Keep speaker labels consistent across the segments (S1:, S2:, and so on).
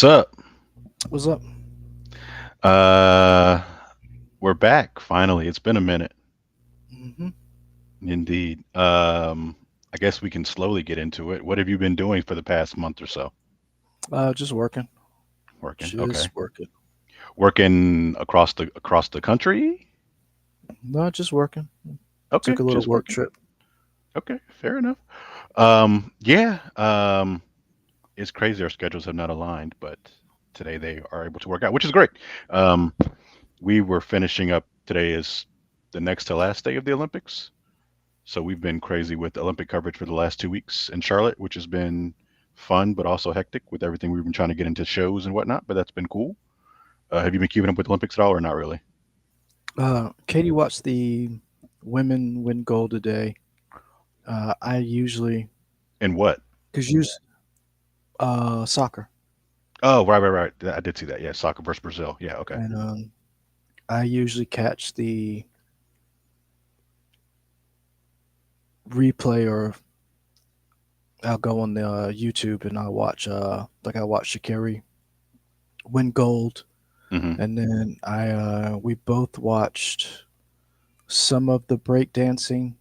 S1: What's up?
S2: What's up?
S1: Uh, we're back finally. It's been a minute,
S2: hmm
S1: indeed. I guess we can slowly get into it. What have you been doing for the past month or so?
S2: Just working.
S1: Working. Okay.
S2: Just working.
S1: Working across the country.
S2: No, just working.
S1: Okay,
S2: Took a little
S1: just
S2: work
S1: working.
S2: trip.
S1: Okay, fair enough. Yeah. It's crazy. Our schedules have not aligned, but today they are able to work out, which is great. Um, we were finishing up. Today is the next to last day of the Olympics. So we've been crazy with Olympic coverage for the last 2 weeks in Charlotte, which has been fun but also hectic with everything we've been trying to get into shows and whatnot. But that's been cool. Have you been keeping up with Olympics at all, or not really?
S2: Katie watched the women win gold today. I usually,
S1: And what?
S2: because use soccer,
S1: Oh, right, right, right. I did see that. Yeah, soccer versus Brazil. Yeah, okay.
S2: and I usually catch the replay, or I'll go on the YouTube and I'll watch I watch Shakiri win gold,
S1: Hmm.
S2: and then I we both watched some of the breakdancing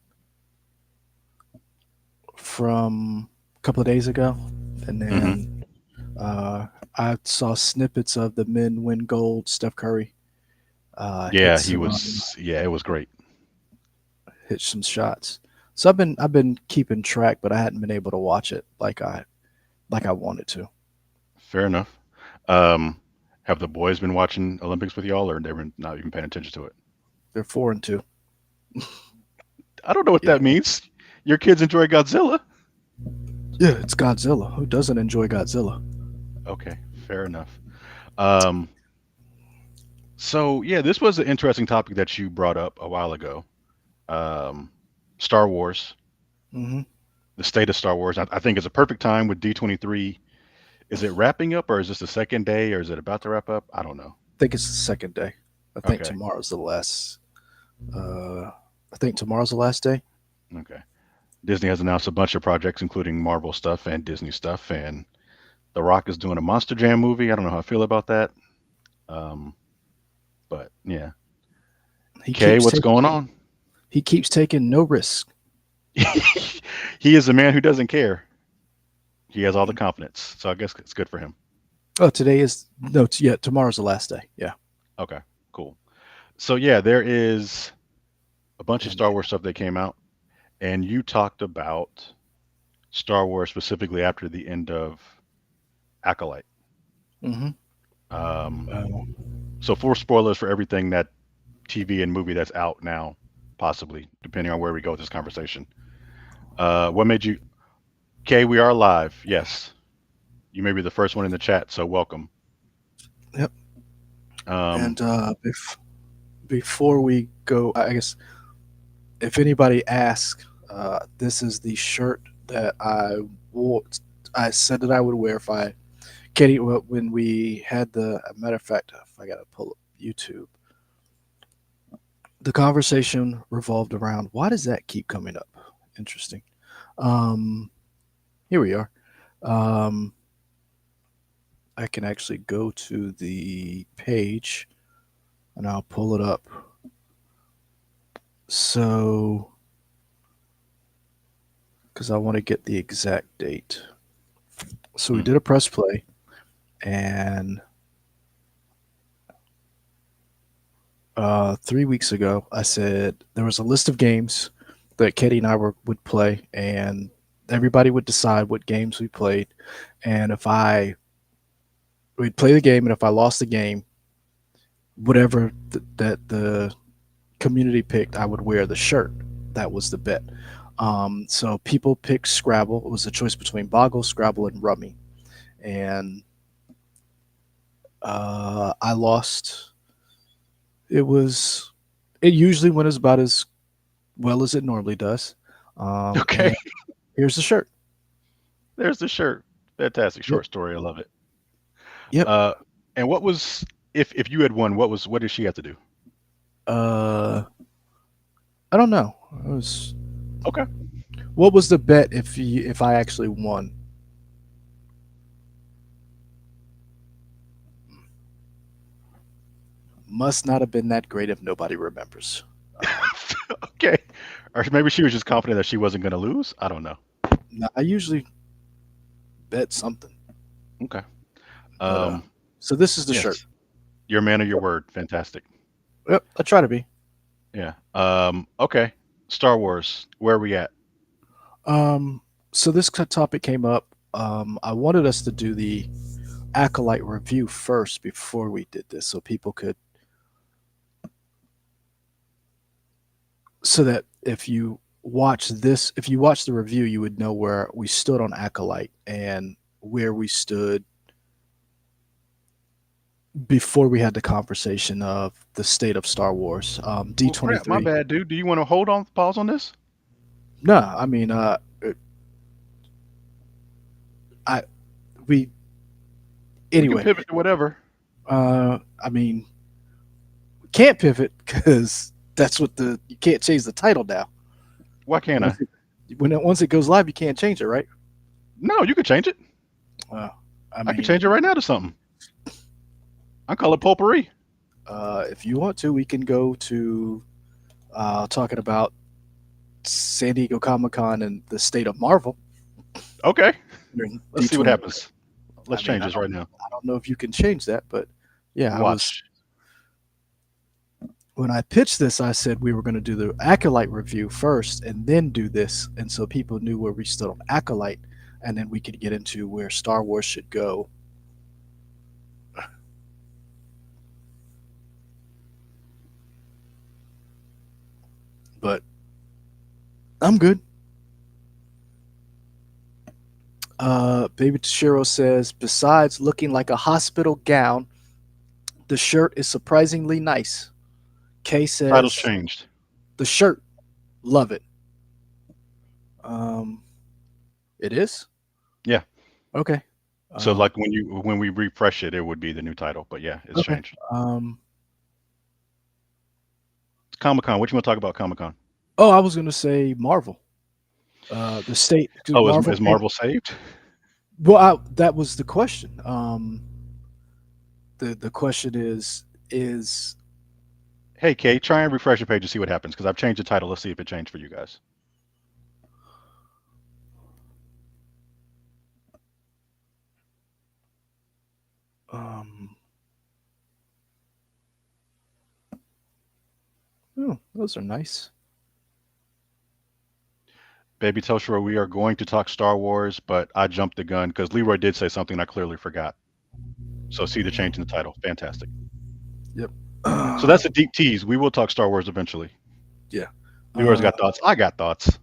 S2: from a couple of days ago, and
S1: Hmm.
S2: then uh, I saw snippets of the men win gold. Steph Curry
S1: Yeah, he was. Yeah, it was great.
S2: hit some shots. So I've been keeping track, but I hadn't been able to watch it like I wanted to.
S1: Fair enough. Um, have the boys been watching Olympics with y'all, or they've been not even paying attention to it?
S2: They're 4-2.
S1: I don't know what
S2: Yeah,
S1: that means. Your kids enjoy Godzilla.
S2: yeah, it's Godzilla. Who doesn't enjoy Godzilla?
S1: Okay, fair enough. Um, So yeah, this was an interesting topic that you brought up a while ago. Um, Star Wars,
S2: hmm
S1: the state of Star Wars. I think it's a perfect time with D23. Is it wrapping up, or is this the second day, or is it about to wrap up? I don't know.
S2: I think it's the second day. I think
S1: Okay,
S2: tomorrow's the last. Uh, I think tomorrow's the last day.
S1: okay. Disney has announced a bunch of projects, including Marvel stuff and Disney stuff, and The Rock is doing a Monster Jam movie. I don't know how I feel about that. Um, but yeah.
S2: He
S1: Kay,
S2: keeps
S1: what's
S2: taking
S1: going on?
S2: he keeps taking no risk.
S1: He is a man who doesn't care. He has all the confidence, so I guess it's good for him.
S2: Oh, today is no. Yeah, tomorrow's the last day. Yeah.
S1: Okay, cool. So yeah, there is a bunch of
S2: And
S1: Star Wars stuff that came out, and you talked about Star Wars specifically after the end of Acolyte.
S2: hmm
S1: Um,
S2: uh,
S1: so for spoilers for everything that TV and movie that's out now, possibly depending on where we go with this conversation. What made you? Kay, we are live. Yes, you may be the first one in the chat, so welcome.
S2: yep.
S1: Um,
S2: And before we go, I guess if anybody asks, this is the shirt that I wore. I said that I would wear if I, Katie, when we had the. Matter of fact, if I got to pull up YouTube, the conversation revolved around why does that keep coming up? Interesting. Um, Here we are. Um, I can actually go to the page and I'll pull it up. So, because I want to get the exact date. So we
S1: mm,
S2: did a press play, and 3 weeks ago, I said there was a list of games that Katie and would play, and everybody would decide what games we played. And if I we'd play the game, and if I lost the game, whatever that the community picked, I would wear the shirt. That was the bet. So people picked Scrabble. It was a choice between Boggle, Scrabble, and Rummy. And I lost. It was. It usually went about as well as it normally does.
S1: okay,
S2: And here's the shirt.
S1: there's the shirt. Fantastic
S2: Yep.
S1: short story. I love it.
S2: Yep.
S1: Uh, and what was if you had won? What did she have to do?
S2: Uh, I don't know. It was.
S1: Okay.
S2: What was the bet if I actually won? Must not have been that great if nobody remembers. Um,
S1: Okay. Or maybe she was just confident that she wasn't going to lose. I don't know.
S2: Now, I usually bet something,
S1: Okay.
S2: but
S1: Um,
S2: so this is the shirt.
S1: yes. You're a man of your word. Fantastic.
S2: Yep, I try to be.
S1: Yeah. Okay. Star Wars. Where are we at?
S2: Um, so this topic came up. I wanted us to do the acolyte review first before we did this, so people could, so that if you watch the review, you would know where we stood on acolyte and where we stood before we had the conversation of the state of Star Wars. D
S1: Well,
S2: twenty
S1: crap. My
S2: three.
S1: bad, dude. Do you want to hold on, pause on this?
S2: No, I mean, I we
S1: We can
S2: anyway.
S1: pivot to whatever.
S2: I mean, we can't pivot because that's what the you can't change the title now.
S1: Why can't
S2: Once
S1: I?
S2: it once it goes live, you can't change it, right?
S1: No, you can change it.
S2: Uh, I
S1: I can
S2: mean,
S1: change it right now to something. I call it potpourri.
S2: if you want to, we can go to talking about San Diego Comic Con and the state of Marvel
S1: Okay.
S2: during
S1: Let's see what
S2: D23.
S1: happens.
S2: I
S1: Let's
S2: mean,
S1: change this right now.
S2: I don't know if you can change that, but yeah, I was
S1: Watch.
S2: when I pitched this, I said we were going to do the Acolyte review first and then do this, and so people knew where we stood on Acolyte, and then we could get into where Star Wars should go. But I'm good. Baby Tashiro says, besides looking like a hospital gown, the shirt is surprisingly nice. Kay
S1: Title's
S2: says,
S1: changed.
S2: the shirt, love it. Um, it is
S1: Yeah.
S2: okay.
S1: So
S2: Um,
S1: like when we refresh it, it would be the new title. But yeah, it's
S2: okay.
S1: changed.
S2: Um,
S1: It's Comic Con. What you want to talk about Comic Con?
S2: oh, I was gonna say Marvel. The state, because
S1: Oh,
S2: Marvel
S1: is
S2: came.
S1: Marvel saved?
S2: Well, that was the question. The question is
S1: Hey, Kay, try and refresh your page and see what happens because I've changed the title. Let's see if it changed for you guys.
S2: um, oh, those are nice.
S1: Baby Toshiro, we are going to talk Star Wars, but I jumped the gun because Leroy did say something I clearly forgot. So see the change in the title. Fantastic.
S2: Yep.
S1: So that's a deep tease. We will talk Star Wars eventually.
S2: Yeah.
S1: Leroy's
S2: Uh,
S1: got thoughts. I got thoughts.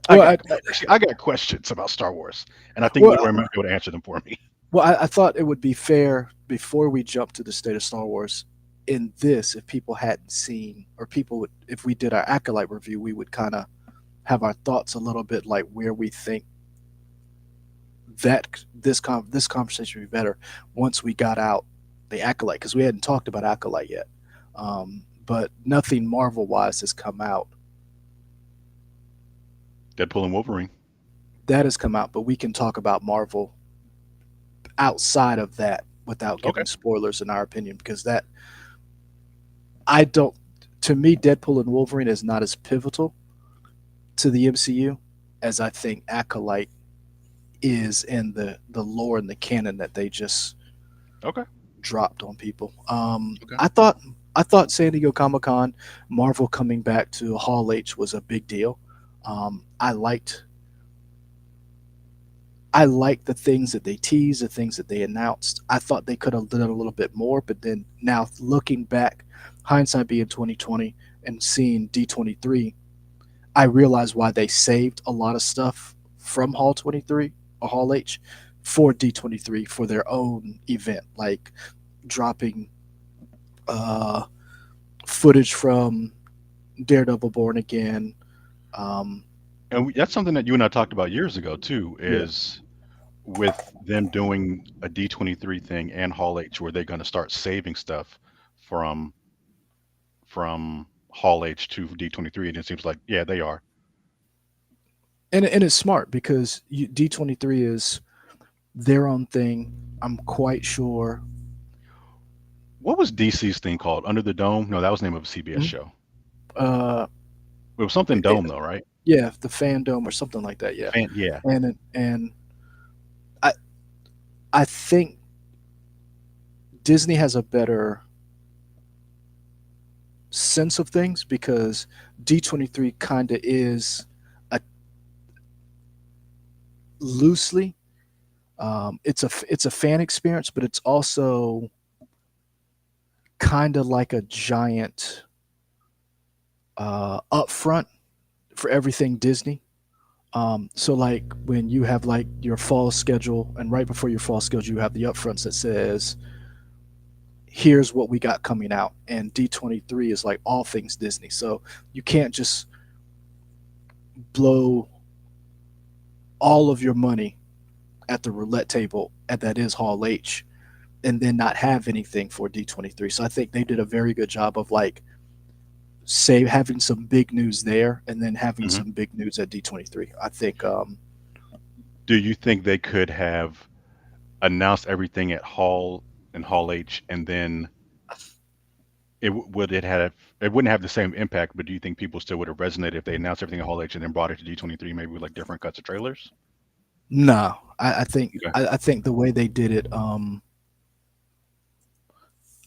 S1: I
S2: well,
S1: got actually I got questions about Star Wars, and I think
S2: well,
S1: Leroy might be able to answer them for me.
S2: I thought it would be fair before we jump to the state of Star Wars. In this, if people hadn't seen, or people would, if we did our acolyte review, we would kind of have our thoughts a little bit like where we think that this conversation would be better once we got out the acolyte because we hadn't talked about acolyte yet. But nothing Marvel wise has come out.
S1: Deadpool and Wolverine.
S2: That has come out, but we can talk about Marvel outside of that without
S1: Okay.
S2: giving spoilers in our opinion because that I don't to me Deadpool and Wolverine is not as pivotal to the MCU as I think Acolyte is in the lore and the canon that they just
S1: Okay.
S2: dropped on people.
S1: Okay.
S2: I thought San Diego Comic Con, Marvel coming back to Hall H was a big deal. I liked the things that they teased, the things that they announced. I thought they could have done a little bit more, but then now looking back, hindsight being 2020 and seeing D23, I realized why they saved a lot of stuff from Hall 23 or Hall H for D23 for their own event, like dropping uh, footage from Daredevil Born Again. Um,
S1: And that's something that you and I talked about years ago too.
S2: yeah,
S1: Is with them doing a D23 thing and Hall H, were they going to start saving stuff from Hall H to D23? And it seems like yeah, they are.
S2: and it's smart because D23 is their own thing. I'm quite sure
S1: What was DC's thing called? Under the Dome? No, that was the name of a CBS
S2: Mhm.
S1: show.
S2: Uh,
S1: It was something
S2: it,
S1: Dome though, right?
S2: yeah, the fandom or something like that. Yeah,
S1: Yeah.
S2: and I I think Disney has a better sense of things because D23 kind of is a loosely it's a fan experience, but it's also kind of like a giant upfront for everything Disney. So like when you have like your fall schedule, and right before your fall schedule, you have the upfronts that says, "Here's what we got coming out," and D23 is like all things Disney. So you can't just blow all of your money at the roulette table at that is Hall H and then not have anything for D23. So I think they did a very good job of like say having some big news there and then having
S1: Hmm.
S2: some big news at D23. I think
S1: Do you think they could have announced everything at Hall and Hall H, and then would it have it wouldn't have the same impact? But do you think people still would have resonated if they announced everything at Hall H and then brought it to D23, maybe with like different cuts of trailers?
S2: no, I think
S1: Okay.
S2: I think the way they did it,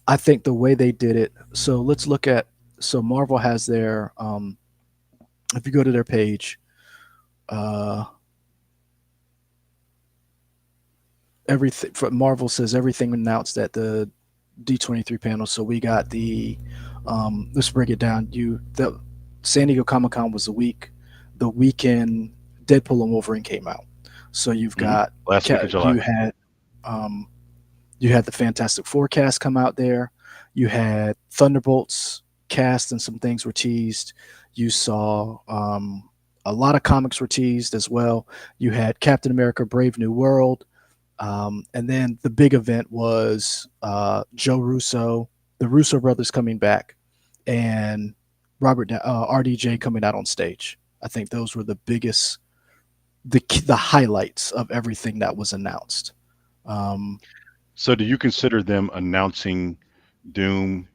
S2: I think the way they did it. So let's look at so Marvel has their if you go to their page, uh, everything for Marvel says everything announced at the D23 panel. So we got the let's break it down. The San Diego Comic Con was the weekend Deadpool and Wolverine came out. So you've
S1: Hmm.
S2: got
S1: Last week of July.
S2: um, you had the Fantastic Four cast come out there. You had Thunderbolts cast and some things were teased. You saw a lot of comics were teased as well. You had Captain America: Brave New World. And then the big event was Joe Russo, the Russo brothers coming back, and RDJ coming out on stage. I think those were the biggest, the highlights of everything that was announced. Um,
S1: So do you consider them announcing Doom?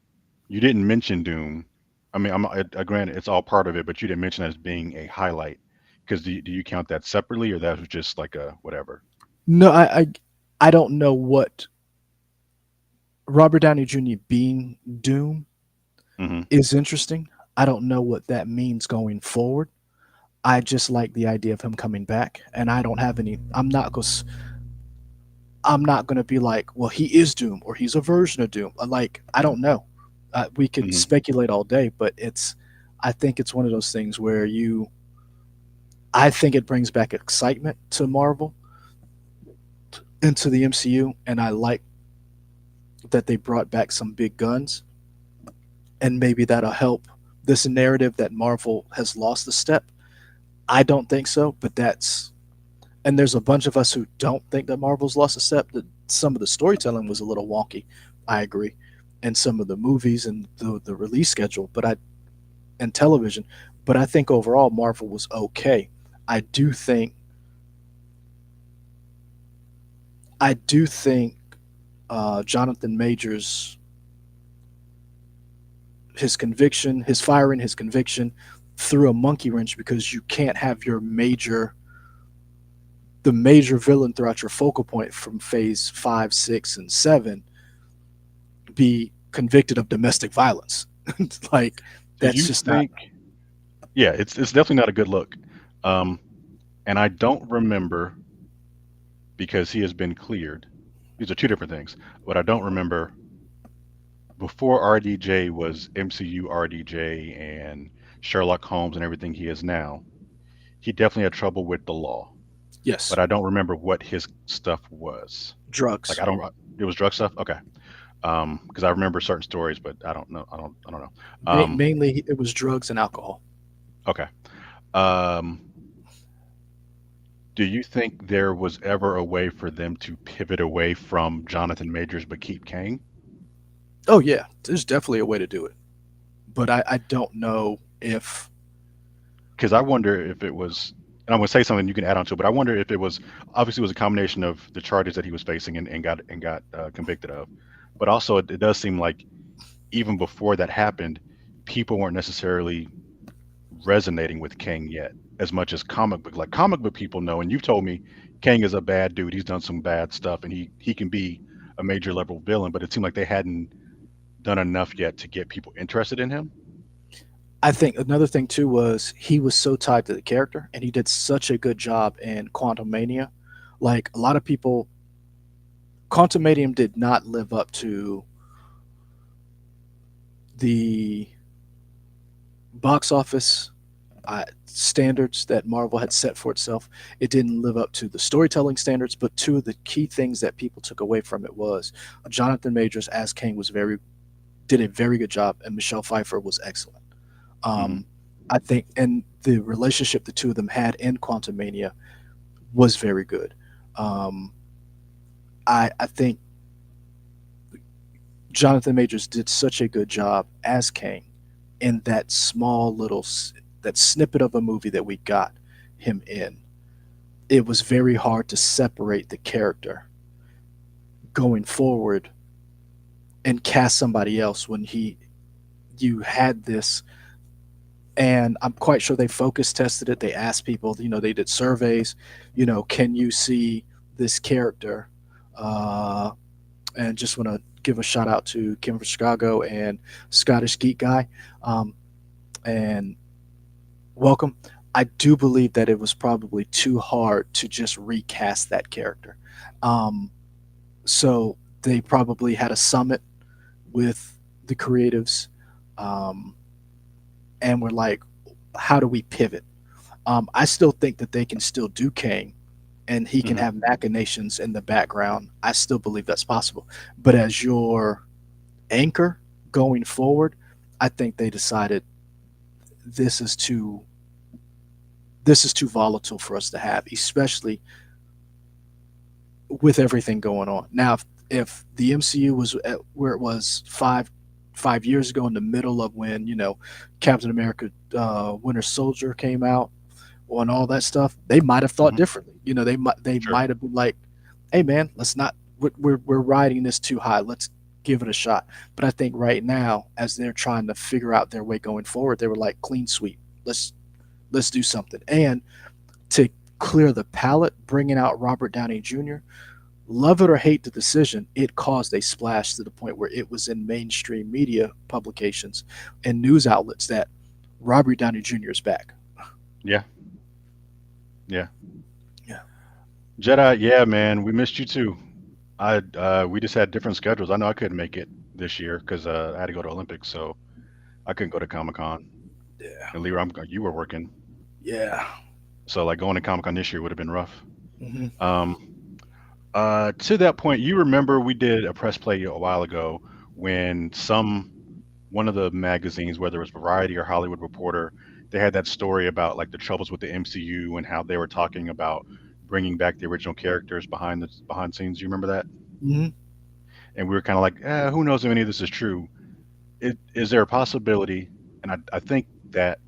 S1: You didn't mention Doom. I mean, I granted it's all part of it, but you didn't mention it as being a highlight. Because do you count that separately, or that was just like a whatever?
S2: no, I don't know what Robert Downey Jr. being Doom
S1: Hmm.
S2: is interesting. I don't know what that means going forward. I just like the idea of him coming back, and I don't have any. I'm not gonna be like, well, he is Doom or he's a version of Doom. Like, I don't know. We could
S1: Hmm.
S2: speculate all day, but I think it's one of those things where I think it brings back excitement to Marvel into the MCU, and I like that they brought back some big guns, and maybe that'll help this narrative that Marvel has lost a step. I don't think so, but and there's a bunch of us who don't think that Marvel's lost a step. That some of the storytelling was a little wonky. I agree, and some of the movies and the release schedule, and television. But I think overall Marvel was okay. I do think I do think Jonathan Majors, his conviction, his firing, his conviction, threw a monkey wrench because you can't have the major villain throughout your focal point from phase 5, 6, and 7 be convicted of domestic violence. Like
S1: Do
S2: that's
S1: you
S2: just not.
S1: think? Yeah, it's definitely not a good look. Um, and I don't remember because he has been cleared. These are two different things, but I don't remember before RDJ was MCU RDJ and Sherlock Holmes and everything he is now. He definitely had trouble with the law,
S2: Yes,
S1: but I don't remember what his stuff was. Like
S2: drugs.
S1: I don't. It was drug stuff. Okay. Because I remember certain stories, but I don't know. I don't know.
S2: Mainly, it was drugs and alcohol.
S1: Okay. Um, do you think there was ever a way for them to pivot away from Jonathan Majors but keep Kang?
S2: Oh yeah, there's definitely a way to do it, but I don't know if
S1: Because I wonder if it was, and I'm going to say something you can add on to it, but I wonder if it was obviously it was a combination of the charges that he was facing and got convicted of. but also it does seem like even before that happened, people weren't necessarily resonating with King yet as much as comic book people know. And you've told me King is a bad dude. He's done some bad stuff, and he can be a major level villain. But it seemed like they hadn't done enough yet to get people interested in him.
S2: I think another thing too was he was so tied to the character, and he did such a good job in Quantum Mania. Like a lot of people, Quantum Mania did not live up to the box office standards that Marvel had set for itself. It didn't live up to the storytelling standards, but two of the key things that people took away from it was Jonathan Majors as Kang was very did a very good job, and Michelle Pfeiffer was excellent.
S1: Hmm.
S2: Um, I think, and the relationship the two of them had in Quantum Mania was very good. Um, I think Jonathan Majors did such a good job as Kang in that small little that snippet of a movie that we got him in. It was very hard to separate the character going forward and cast somebody else when he you had this. And I'm quite sure they focus tested it. They asked people, they did surveys, can you see this character? Uh, and just want to give a shout out to Kim from Chicago and Scottish Geek Guy. Um, and welcome. I do believe that it was probably too hard to just recast that character. Um, so they probably had a summit with the creatives, um, and were like, how do we pivot? I still think that they can still do Kang and he can
S1: Hmm.
S2: have machinations in the background. I still believe that's possible. But as your anchor going forward, I think they decided this is too this is too volatile for us to have, especially with everything going on. Now, if the MCU was at where it was five years ago in the middle of when Captain America, Winter Soldier came out, and all that stuff, they might have thought
S1: Hmm.
S2: differently. They
S1: Sure.
S2: might have been like, "Hey, man, let's not. We're riding this too high. Let's give it a shot." But I think right now, as they're trying to figure out their way going forward, they were like, "Clean sweep. Let's do something." And to clear the palette, bringing out Robert Downey Jr. Love it or hate the decision, it caused a splash to the point where it was in mainstream media publications and news outlets that Robert Downey Jr. is back.
S1: Yeah. Yeah.
S2: Yeah.
S1: Jedi. Yeah, man. We missed you too. I We just had different schedules. I know I couldn't make it this year because I had to go to Olympics, so I couldn't go to Comic Con.
S2: Yeah.
S1: And Leroy, you were working,
S2: Yeah.
S1: so like going to Comic Con this year would have been rough.
S2: Hmm.
S1: Um, to that point, you remember we did a press play a while ago when one of the magazines, whether it was Variety or Hollywood Reporter, they had that story about like the troubles with the MCU and how they were talking about bringing back the original characters behind scenes. You remember that?
S2: Hmm.
S1: And we were kind of like, who knows if any of this is true? Is there a possibility? And I think that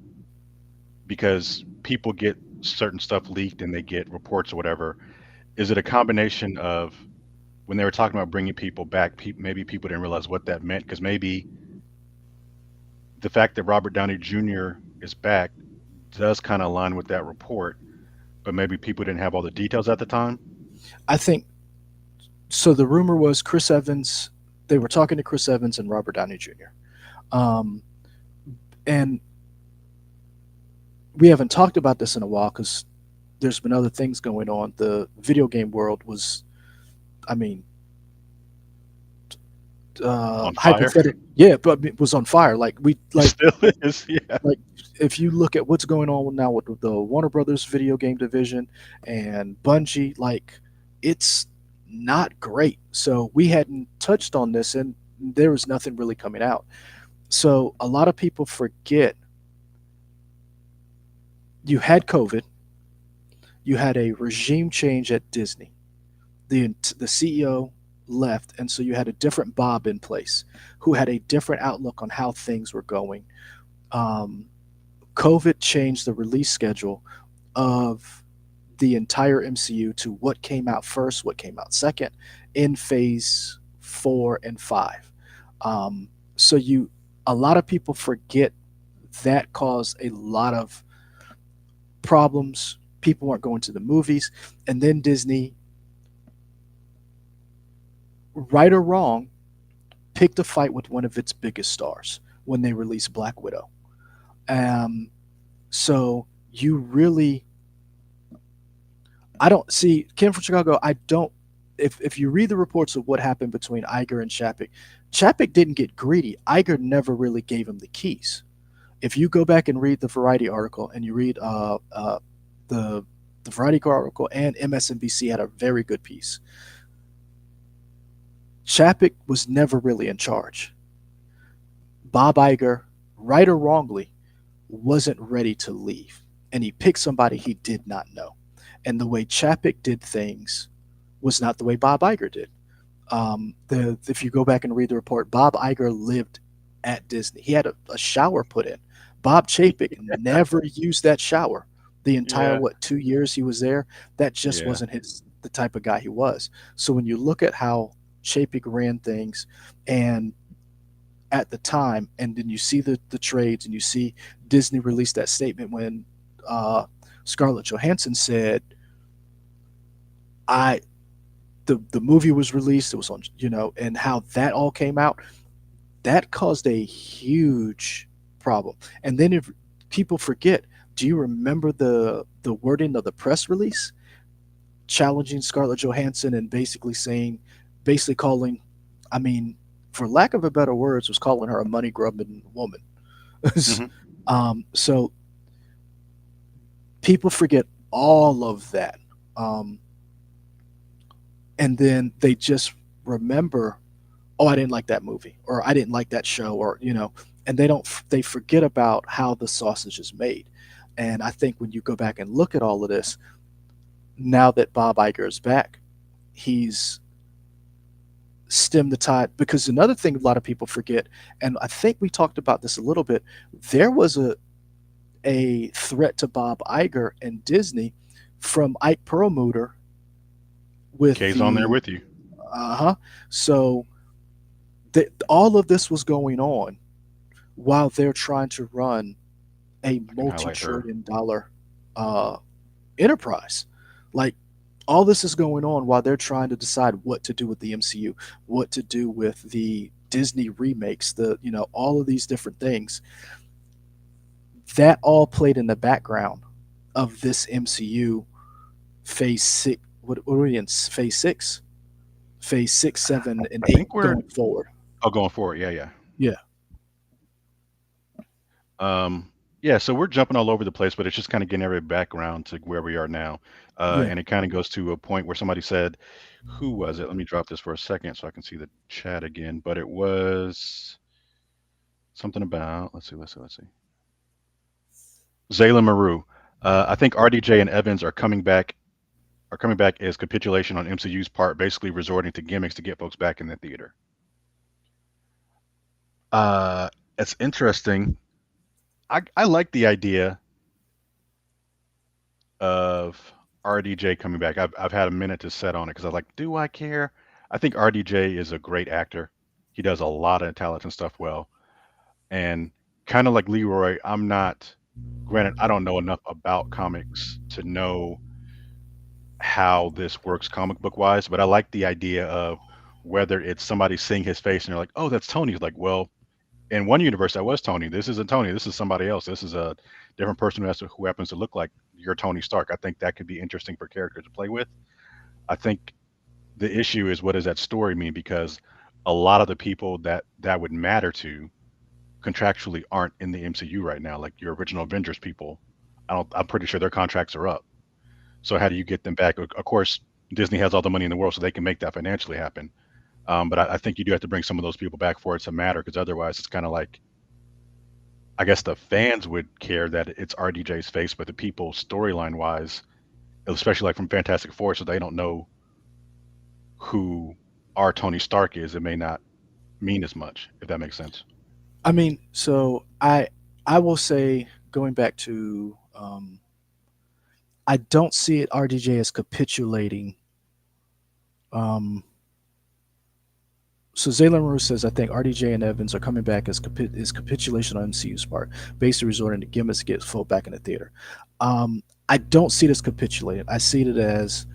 S1: because people get certain stuff leaked and they get reports or whatever, is it a combination of when they were talking about bringing people back, maybe people didn't realize what that meant because maybe the fact that Robert Downey Jr. is back does kind of align with that report, but maybe people didn't have all the details at the time.
S2: I think so. The rumor was Chris Evans. They were talking to Chris Evans and Robert Downey Jr. Um, and we haven't talked about this in a while because there's been other things going on. The video game world was, I mean,
S1: On fire.
S2: hypothetical. Yeah, but it was on fire. Like we
S1: It still is. Yeah.
S2: like if you look at what's going on now with the Warner Brothers video game division and Bungie, like it's not great. So we hadn't touched on this, and there was nothing really coming out. So a lot of people forget you had COVID, you had a regime change at Disney. The CEO left, and so you had a different Bob in place who had a different outlook on how things were going. Um, COVID changed the release schedule of the entire MCU to what came out first, what came out second in phase 4, and 5. So a lot of people forget that caused a lot of problems. People weren't going to the movies, and then Disney, right or wrong, picked a fight with one of its biggest stars when they released Black Widow. Um, so you really, I don't see Kim from Chicago. I don't. If you read the reports of what happened between Iger and Chapek, Chapek didn't get greedy. Iger never really gave him the keys. If you go back and read the Variety article and you read the the Variety article, and MSNBC had a very good piece. Chapek was never really in charge. Bob Iger, right or wrongly, wasn't ready to leave, and he picked somebody he did not know. And the way Chapek did things was not the way Bob Iger did. If you go back and read the report, Bob Iger lived at Disney. He had a shower put in. Bob Chapek never used that shower the entire
S1: Yeah.
S2: 2 years he was there. That just
S1: Yeah.
S2: wasn't his the type of guy he was. So when you look at how Chapek ran things, and at the time, and then you see the trades, and you see Disney released that statement when uh, Scarlett Johansson said, "I." The movie was released. It was on, and how that all came out. That caused a huge problem. And then if people forget, do you remember the wording of the press release challenging Scarlett Johansson and basically calling, I mean, for lack of a better words, was calling her a money grubbing woman.
S1: Hmm.
S2: So people forget all of that, um, and then they just remember, oh, I didn't like that movie, or I didn't like that show, or and they forget about how the sausage is made. And I think when you go back and look at all of this, now that Bob Iger is back, he's stemmed the tide. Because another thing a lot of people forget, and I think we talked about this a little bit, there was a threat to Bob Iger and Disney from Ike Perlmutter with
S1: Kay's on there
S2: the
S1: with you.
S2: uh-huh. So all of this was going on while they're trying to run a
S1: I can highlight her.
S2: multi-trillion dollar uh, enterprise. Like, all this is going on while they're trying to decide what to do with the MCU, what to do with the Disney remakes, all of these different things. That all played in the background of this MCU phase six. What are we in? Phase six, phase six, seven, and
S1: I
S2: eight
S1: think we're
S2: going forward.
S1: going forward. Yeah, yeah.
S2: Yeah,
S1: Um, yeah, so we're jumping all over the place, but it's just kind of getting every background to where we are now.
S2: yeah.
S1: And it kind of goes to a point where somebody said, who was it? Let me drop this for a second so I can see the chat again. But it was something about, let's see. Zayla Maru. I think RDJ and Evans are coming back as capitulation on MCU's part, basically resorting to gimmicks to get folks back in the theater. Uh, it's interesting. I like the idea of RDJ coming back. I've had a minute to set on it because I was like, do I care? I think RDJ is a great actor. He does a lot of intelligent stuff well, and kind of like Leroy, I'm not. Granted, I don't know enough about comics to know how this works comic book wise, but I like the idea of whether it's somebody seeing his face and they're like, "Oh, that's Tony." It's like, well, in one universe that was Tony. This isn't Tony. This is somebody else. This is a different person who happens to look like your Tony Stark. I think that could be interesting for characters to play with. I think the issue is what does that story mean? Because a lot of the people that would matter to contractually aren't in the MCU right now. Like your original Avengers people, I'm pretty sure their contracts are up. So how do you get them back? Of course, Disney has all the money in the world, so they can make that financially happen. But I think you do have to bring some of those people back for it to matter, because otherwise, it's kind of like I guess the fans would care that it's RDJ's face, but the people storyline wise, especially like from Fantastic Four, so they don't know who our Tony Stark is, it may not mean as much, if that makes sense.
S2: I mean, so I will say, going back to, I don't see it RDJ as capitulating, um, So Zayla Maru says, I think RDJ and Evans are coming back as capitulation on MCU's part, basically resorting to gimmicks to get full back in the theater. I don't see it as capitulating. I see it as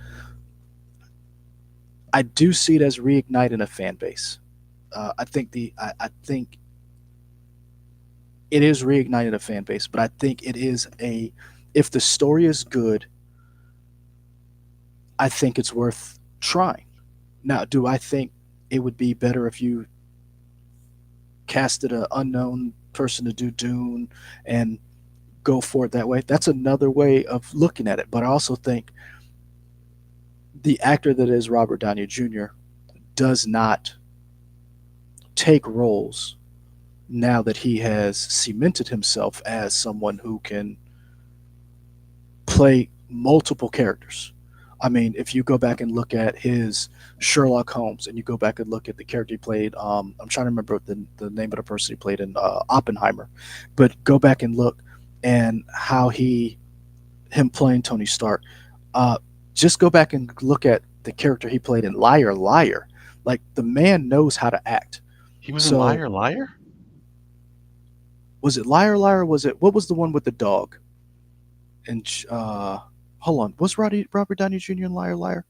S2: I do see it as reigniting a fan base. I think it is reigniting a fan base, but I think it is a if the story is good, I think it's worth trying. Now, do I think it would be better if you casted an unknown person to do Dune and go for it that way? That's another way of looking at it. But I also think the actor that is Robert Downey Jr. does not take roles now that he has cemented himself as someone who can play multiple characters. I mean, if you go back and look at his Sherlock Holmes, and you go back and look at the character he played, I'm trying to remember the name of the person he played in Oppenheimer, but go back and look and how him playing Tony Stark. Uh, just go back and look at the character he played in Liar Liar. Like the man knows how to act.
S1: He was in
S2: So
S1: Liar Liar.
S2: was it Liar Liar? Or was it what was the one with the dog? And hold on, was Robert Downey Jr. in Liar Liar?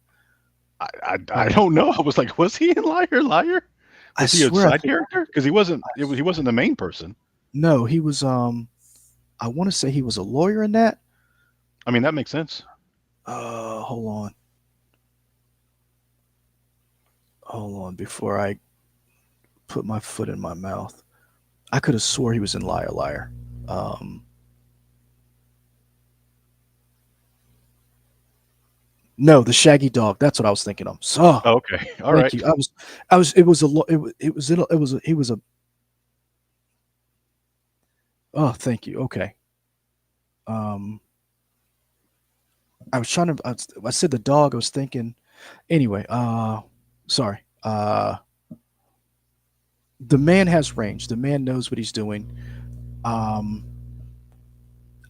S1: I
S2: Uh,
S1: don't know. I was like, was he in Liar Liar?
S2: I
S1: Was he a
S2: swear, I
S1: side
S2: think
S1: character? Because he wasn't the main person.
S2: no, he was. I want to say he was a lawyer in that.
S1: I mean, that makes sense.
S2: Hold on, hold on. Before I put my foot in my mouth, I could have swore he was in Liar Liar. Um, no, the Shaggy Dog. That's what I was thinking of. So,
S1: Oh, okay. All
S2: thank
S1: right.
S2: you. I was. It was a. It was. It was. He was a. Oh, thank you. Okay. Um, I was trying to. I said the dog. I was thinking. Anyway. Sorry. The man has range. The man knows what he's doing. Um,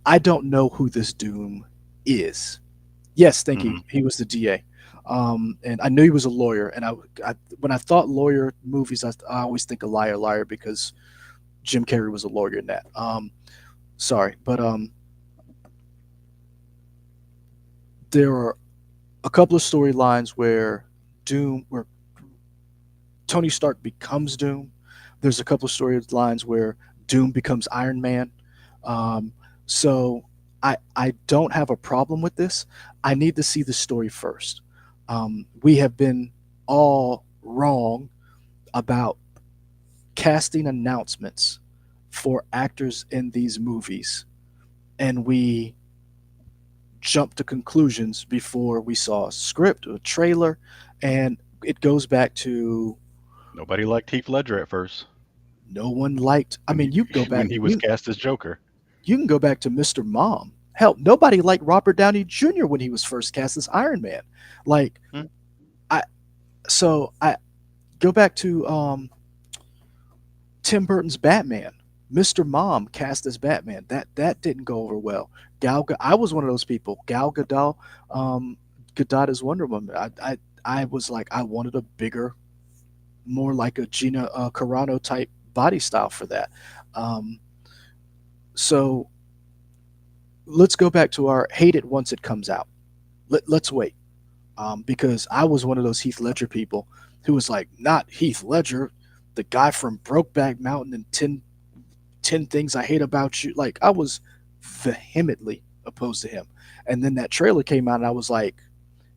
S2: I don't know who this Doom is. Yes, thank you.
S1: Hmm.
S2: He was the DA. And I knew he was a lawyer. And when I thought lawyer movies, I always think of Liar Liar because Jim Carrey was a lawyer in that. Sorry, but there are a couple of storylines where Tony Stark becomes Doom. There's a couple of storylines where Doom becomes Iron Man. Um, so I don't have a problem with this. I need to see the story first. We have been all wrong about casting announcements for actors in these movies, and we jump to conclusions before we saw a script or a trailer, and it goes back to
S1: Nobody liked Heath Ledger at first
S2: no one liked. I
S1: when
S2: mean,
S1: he
S2: you go back.
S1: when he was cast as Joker.
S2: You can go back to Mr. Mom. Hell, nobody liked Robert Downey Jr. when he was first cast as Iron Man. Like
S1: Hmm.
S2: I, so I go back to Tim Burton's Batman. Mr. Mom cast as Batman. That didn't go over well. I was one of those people. Gal Gadot, um, Gadot as Wonder Woman. I was like I wanted a bigger, more like a Gina Carano type body style for that. Um, so let's go back to our hate it once it comes out. Let's wait. Because I was one of those Heath Ledger people who was like, not Heath Ledger, the guy from Brokeback Mountain and 10 Things I Hate About You. Like, I was vehemently opposed to him. And then that trailer came out, and I was like,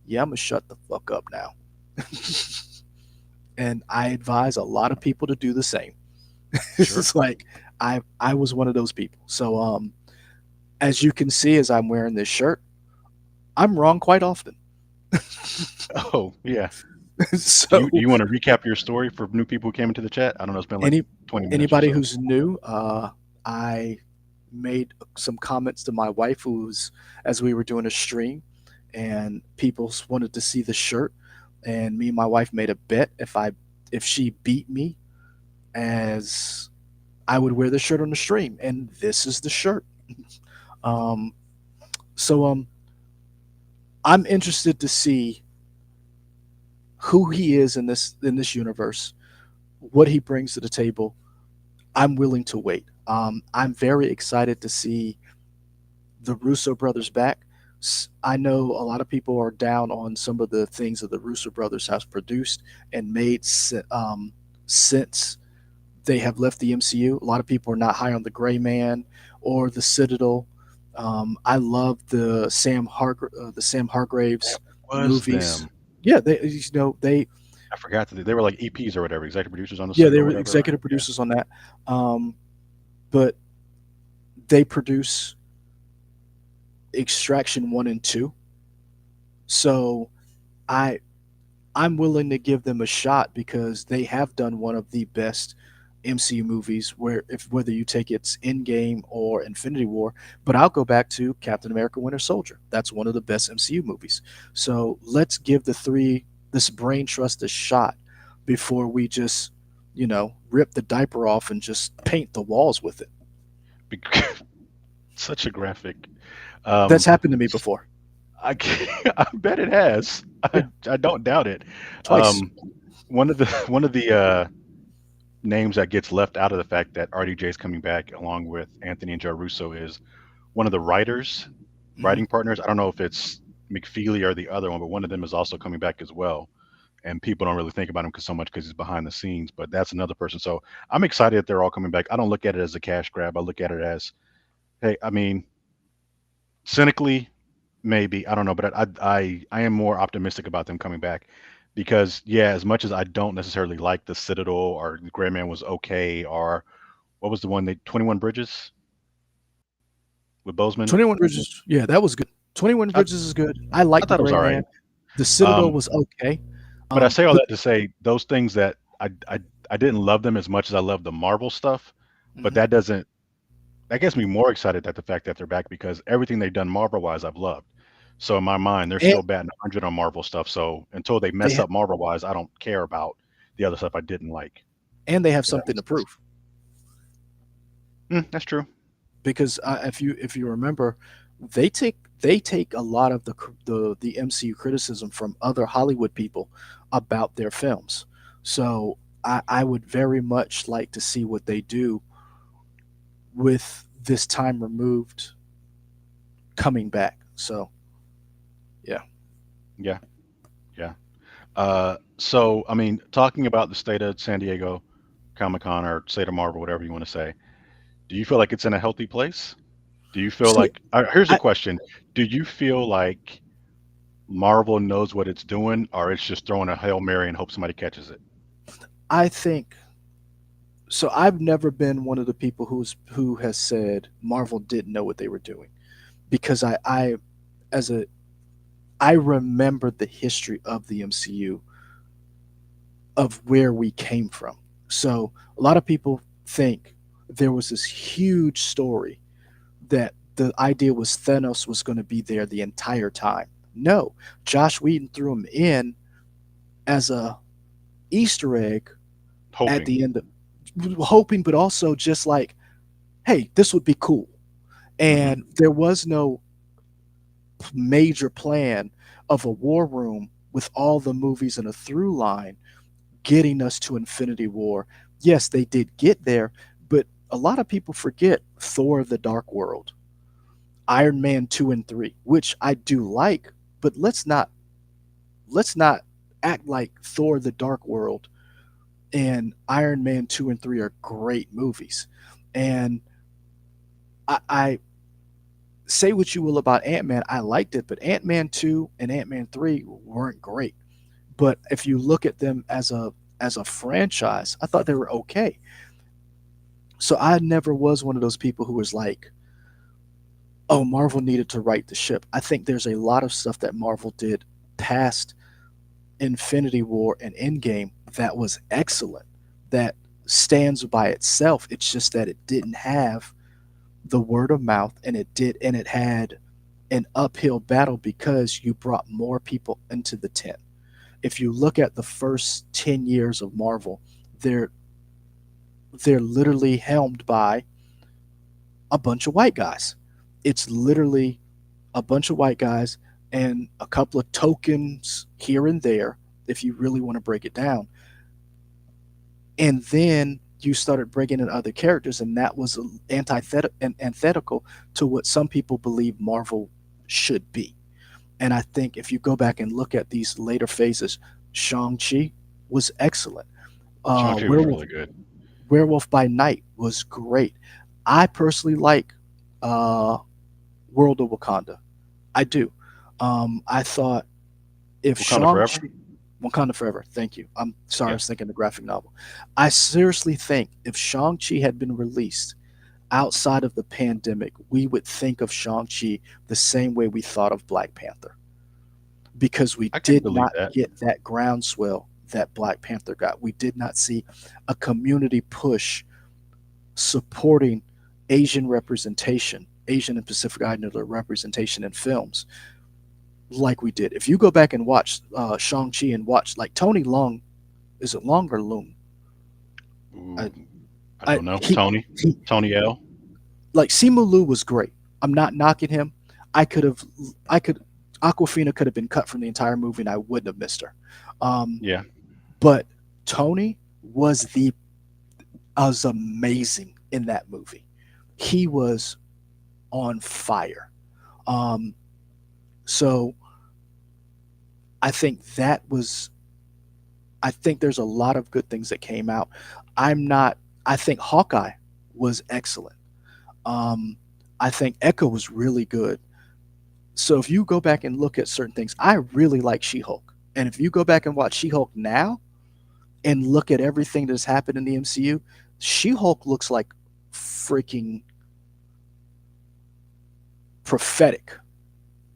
S2: yeah, I'm going to shut the fuck up now. And I advise a lot of people to do the same.
S1: Sure.
S2: It's like, I was one of those people. So, as you can see, as I'm wearing this shirt, I'm wrong quite often.
S1: Oh, yeah. Do
S2: So
S1: you want to recap your story for new people who came into the chat? I don't know. It's been like
S2: any
S1: 20 minutes or
S2: anybody
S1: so.
S2: who's new, I made some comments to my wife who's as we were doing a stream, and people wanted to see the shirt, and me and my wife made a bet if she beat me, as I would wear the shirt on the stream, and this is the shirt. Um, so I'm interested to see who he is in this universe. what he brings to the table, I'm willing to wait. I'm very excited to see the Russo brothers back. I know a lot of people are down on some of the things that the Russo brothers have produced and made since they have left the MCU. A lot of people are not high on the Gray Man or the Citadel. I love the Sam Hargraves
S1: Was
S2: movies.
S1: them.
S2: Yeah, they
S1: I forgot that they were like EPs or whatever, executive producers on the
S2: yeah
S1: suit
S2: they
S1: or
S2: were
S1: whatever, right?
S2: executive producers on that. Um, but they produce Extraction 1 and 2. So I I'm willing to give them a shot because they have done one of the best MCU movies where if whether you take it's Endgame or Infinity War, but I'll go back to Captain America Winter Soldier. That's one of the best MCU movies. So let's give this brain trust a shot before we just, rip the diaper off and just paint the walls with it.
S1: Bec- Such a graphic.
S2: That's
S1: Um,
S2: happened to me before.
S1: I bet it has.
S2: Yeah,
S1: I don't doubt it.
S2: twice.
S1: Um, one of the one of the names that gets left out of the fact that RDJ is coming back along with Anthony and Joe Russo is one of the
S2: Mhm.
S1: writing partners. I don't know if it's McFeely or the other one, but one of them is also coming back as well. And people don't really think about him because so much because he's behind the scenes, but that's another person. So I'm excited that they're all coming back. I don't look at it as a cash grab. I look at it as, hey, I mean, cynically, maybe I don't know, but I am more optimistic about them coming back because yeah, as much as I don't necessarily like the Citadel or the Gray Man was okay, or what was the one they 21 Bridges with Bozeman?
S2: 21 Bridges, yeah, that was good. 21
S1: I,
S2: Bridges is good. I like
S1: I
S2: the
S1: thought it was
S2: Gray
S1: all
S2: Man.
S1: right.
S2: The Citadel
S1: Um,
S2: was okay.
S1: but I say all
S2: But
S1: that to say those things that I didn't love them as much as I love the Marvel stuff, but
S2: mhm.
S1: that gets me more excited at the fact that they're back because everything they've done Marvel wise I've loved. So in my mind, they're
S2: and
S1: still batting 100 on Marvel stuff. So until they
S2: they
S1: mess
S2: ha-
S1: up Marvel wise, I don't care about the other stuff I didn't like.
S2: and they have
S1: If that
S2: something
S1: makes
S2: to
S1: sense.
S2: prove
S1: That's true.
S2: because if you remember, they take a lot of the MCU criticism from other Hollywood people about their films. So I would very much like to see what they do with this time removed coming back. So yeah.
S1: Yeah, yeah. So I mean, talking about the state of San Diego Comic Con or state of Marvel, whatever you want to say, do you feel like it's in a healthy place? Do you feel
S2: See,
S1: like here's a
S2: I
S1: question: do you feel like Marvel knows what it's doing, or it's just throwing a hail mary and hope somebody catches it?
S2: I think so. I've never been one of the people who has said Marvel didn't know what they were doing because as a I remember the history of the MCU of where we came from. So a lot of people think there was this huge story that the idea was Thanos was going to be there the entire time. No, Josh Whedon threw him in as a Easter egg at
S1: Hoping.
S2: the end of hoping, but also just like, hey, this would be cool.
S1: Hmm.
S2: And there was no major plan of a war room with all the movies in a through line getting us to Infinity War. Yes, they did get there, but a lot of people forget Thor the Dark World, Iron Man 2 and 3, which I do like, but let's not act like Thor the Dark World and Iron Man 2 and 3 are great movies. And I say what you will about Ant Man, I liked it, but Ant Man 2 and Ant Man 3 weren't great. But if you look at them as a franchise, I thought they were okay. So I never was one of those people who was like, oh, Marvel needed to right the ship. I think there's a lot of stuff that Marvel did past Infinity War and Endgame that was excellent, that stands by itself. It's just that it didn't have the word of mouth and it had an uphill battle because you brought more people into the tent. If you look at the first 10 years of Marvel, they're they're literally helmed by a bunch of white guys. It's literally a bunch of white guys and a couple of tokens here and there if you really want to break it down. And then you started bringing in other characters, and that was antithetical to what some people believe Marvel should be. And I think if you go back and look at these later phases, Shang-Chi was excellent.
S1: Shang-Chi was
S2: Werewolf
S1: really good.
S2: Werewolf by Night was great. I personally like uh, World of Wakanda. I do. I thought if
S1: Wakanda Forever.
S2: Shang-Chi, Wakanda Forever, thank you. I'm sorry, I
S1: Yeah,
S2: was thinking the graphic novel. I seriously think if Shang-Chi had been released outside of the pandemic, we would think of Shang-Chi the same way we thought of Black Panther, because we
S1: I can
S2: did
S1: believe
S2: not
S1: that.
S2: get that groundswell that Black Panther got. We did not see a community push supporting Asian representation, Asian and Pacific Islander representation in films like we did. If you go back and watch Shang-Chi and watch, like, Tony Long, is it Long or Loon? I,
S1: Ooh, I don't know.
S2: he, he,
S1: Tony L.
S2: like, Simu Liu was great. I'm not knocking him. I could have, I could, Aquafina could have been cut from the entire movie and I wouldn't have missed her. Um,
S1: Yeah,
S2: but Tony was amazing in that movie. He was on fire. Um, so I think that was, I think there's a lot of good things that came out. I'm not, I think Hawkeye was excellent. Um, I think Echo was really good. So if you go back and look at certain things, I really like She Hulk. And if you go back and watch She Hulk now and look at everything that's happened in the MCU, She Hulk looks like freaking prophetic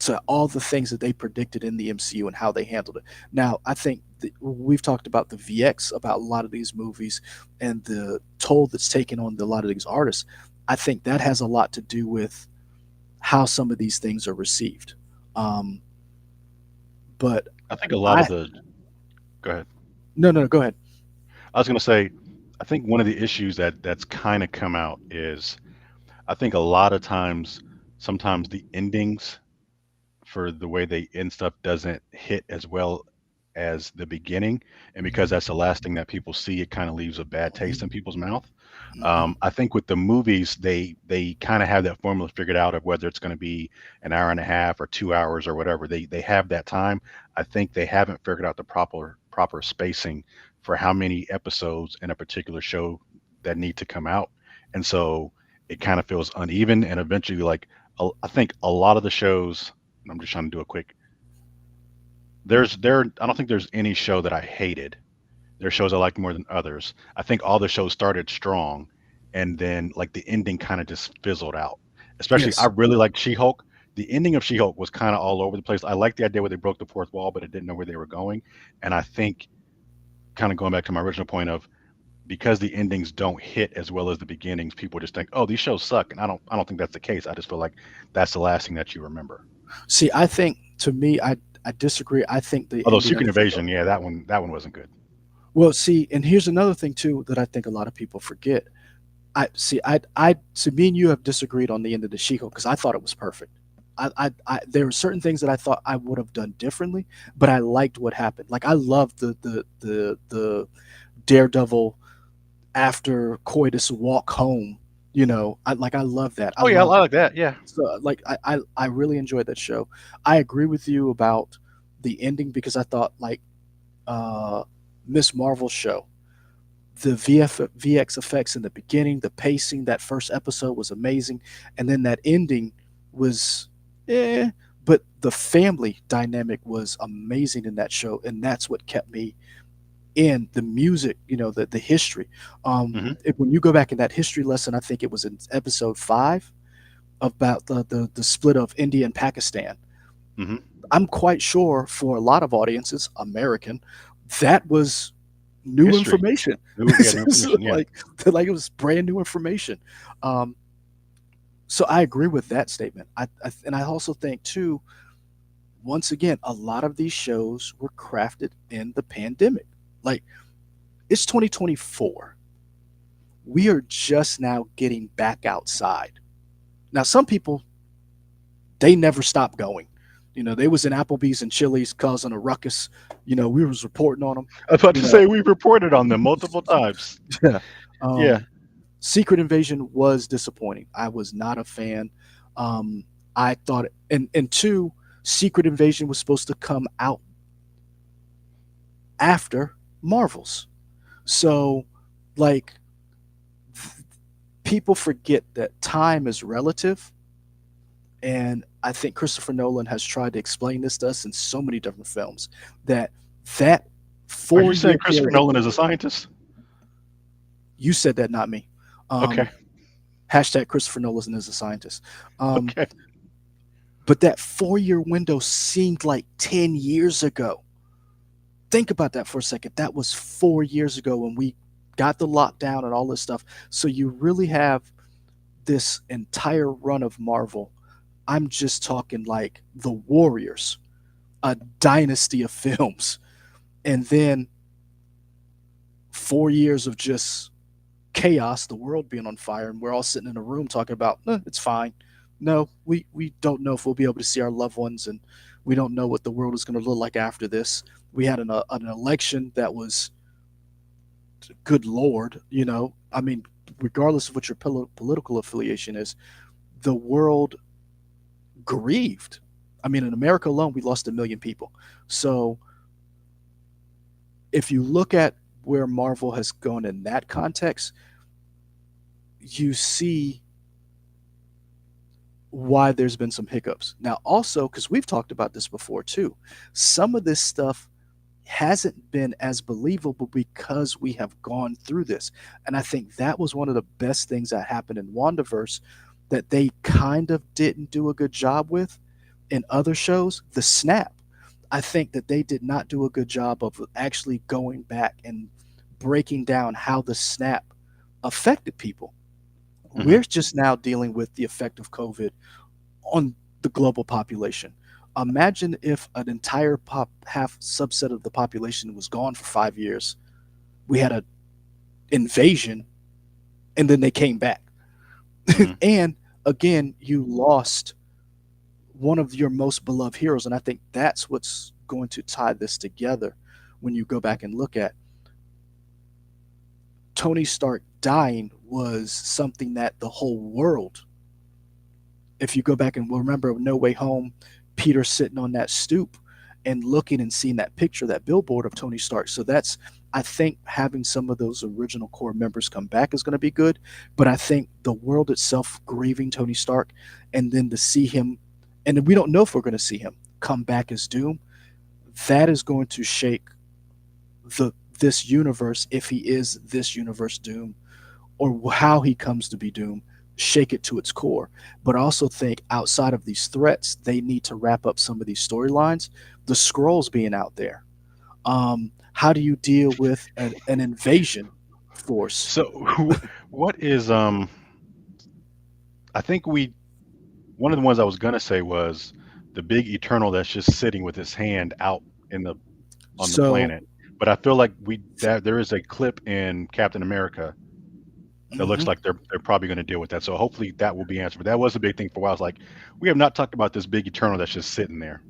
S2: to all the things that they predicted in the MCU and how they handled it. Now, I think we've talked about the VX, about a lot of these movies and the toll that's taken on a lot of these artists. I think that has a lot to do with how some of these things are received. Um, but
S1: I think a lot
S2: I
S1: of the. Go ahead.
S2: no, no, no, go ahead.
S1: I was going to say, I think one of the issues that's kind of come out is I think a lot of times, sometimes the endings for the way they end stuff doesn't hit as well as the beginning, and because that's the last thing that people see, it kind of leaves a bad taste in people's mouth.
S2: Hmm.
S1: I think with the movies, they kind of have that formula figured out of whether it's going to be an hour and a half or 2 hours or whatever. They have that time. I think they haven't figured out the proper spacing for how many episodes in a particular show that need to come out, and so it kind of feels uneven. And eventually, like I think a lot of the shows. I'm just trying to do a quick. I don't think there's any show that I hated. There's shows I liked more than others. I think all the shows started strong, and then like the ending kind of just fizzled out. Especially, I
S2: Yes.
S1: really liked She-Hulk. The ending of She-Hulk was kind of all over the place. I liked the idea where they broke the fourth wall, but it didn't know where they were going. And I think, kind of going back to my original point of, because the endings don't hit as well as the beginnings, people just think, "Oh, these shows suck," and I don't think that's the case. I just feel like that's the last thing that you remember.
S2: See, I think, to me, I disagree. I think the
S1: Although
S2: ending of
S1: Secret Invasion, yeah, that one wasn't good.
S2: well, see, and here's another thing too that I think a lot of people forget. I see. So me and you have disagreed on the end of the She-Hulk because I thought it was perfect. There were certain things that I thought I would have done differently, but I liked what happened. Like, I loved the Daredevil after coitus walk home. I love that. I
S1: Oh yeah, I
S2: love
S1: like that. Yeah.
S2: so like I really enjoyed that show. I agree with you about the ending because I thought, like, uh, Miss Marvel's show, the VX effects in the beginning, the pacing, that first episode was amazing, and then that ending was, eh. But the family dynamic was amazing in that show, and that's what kept me in the music. The history.
S1: Hmm.
S2: When you go back in that history lesson, I think it was in episode 5 about the split of India and Pakistan.
S1: Hmm.
S2: I'm quite sure for a lot of audiences, American, that was new
S1: History.
S2: information.
S1: Yeah, new information. Yeah.
S2: Like it was brand new information. Um, so I agree with that statement. And I also think too, once again, a lot of these shows were crafted in the pandemic. Like, it's 2024. We are just now getting back outside. Now, some people, they never stop going. They was in Applebee's and Chili's causing a ruckus. We was reporting on them.
S1: I was about
S2: You
S1: to
S2: know,
S1: say we've reported on them multiple times.
S2: yeah.
S1: Yeah.
S2: Secret Invasion was disappointing. I was not a fan. Um, I thought, and two, Secret Invasion was supposed to come out after Marvels. So, like, people forget that time is relative. And I think Christopher Nolan has tried to explain this to us in so many different films that that
S1: Are you
S2: 4 year
S1: saying Christopher
S2: period,
S1: Nolan is a scientist?
S2: you said that, not me.
S1: Okay.
S2: Um, hashtag Christopher Nolan is a scientist. Um,
S1: Okay.
S2: but that 4 year window seemed like 10 years ago. Think about that for a second. That was 4 years ago when we got the lockdown and all this stuff. So you really have this entire run of Marvel. I'm just talking like the Warriors, a dynasty of films. And then 4 years of just chaos, the world being on fire, and we're all sitting in a room talking about, it's fine. No, we don't know if we'll be able to see our loved ones, and we don't know what the world is going to look like after this. We had an election that was, good Lord, I mean, regardless of what your political affiliation is, the world grieved. I mean, in America alone, we lost 1 million people. So if you look at where Marvel has gone in that context, you see why there's been some hiccups. Now, also, because we've talked about this before too, some of this stuff hasn't been as believable because we have gone through this. And I think that was one of the best things that happened in WandaVerse that they kind of didn't do a good job with in other shows. The snap. I think that they did not do a good job of actually going back and breaking down how the snap affected people.
S1: Hmm.
S2: We're just now dealing with the effect of COVID on the global population. Imagine if an entire half subset of the population was gone for 5 years. We had an invasion, and then they came back.
S1: Hmm.
S2: And again, you lost one of your most beloved heroes. And I think that's what's going to tie this together when you go back and look at Tony Stark dying was something that the whole world, if you go back and remember No Way Home, Peter sitting on that stoop and looking and seeing that picture, that billboard of Tony Stark. So that's, I think having some of those original core members come back is going to be good. But I think the world itself grieving Tony Stark, and then to see him, and we don't know if we're going to see him come back as Doom, that is going to shake the this universe, if he is this universe Doom, or how he comes to be Doom, shake it to its core. But I also think outside of these threats, they need to wrap up some of these storylines. The scrolls being out there. How do you deal with an invasion force?
S1: So, what is I think we one of the ones I was gonna say was the big Eternal that's just sitting with his hand out in the on the
S2: So,
S1: planet. But I feel like we that there is a clip in Captain America that looks
S2: mhm.
S1: like they're probably going to deal with that. So hopefully that will be answered. But that was a big thing for a while. It's like we have not talked about this big Eternal that's just sitting there.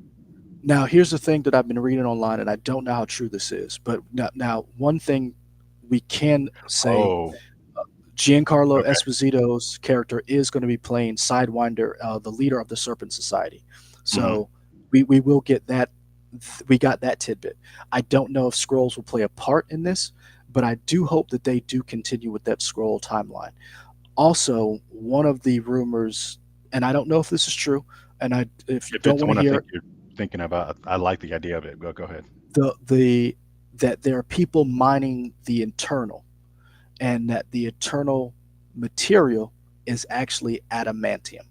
S2: Now here's the thing that I've been reading online, and I don't know how true this is, but now one thing we can say,
S1: Oh,
S2: Giancarlo
S1: okay.
S2: Esposito's character is going to be playing Sidewinder, the leader of the Serpent Society.
S1: Hmm.
S2: So we will get that. We got that tidbit. I don't know if scrolls will play a part in this, but I do hope that they do continue with that scroll timeline. Also, one of the rumors, and I don't know if this is true, and if you
S1: If
S2: don't
S1: it's the
S2: want to
S1: one I
S2: hear
S1: think
S2: it,
S1: you're thinking about, I like the idea of it. Go ahead.
S2: the that there are people mining the internal, and that the eternal material is actually adamantium.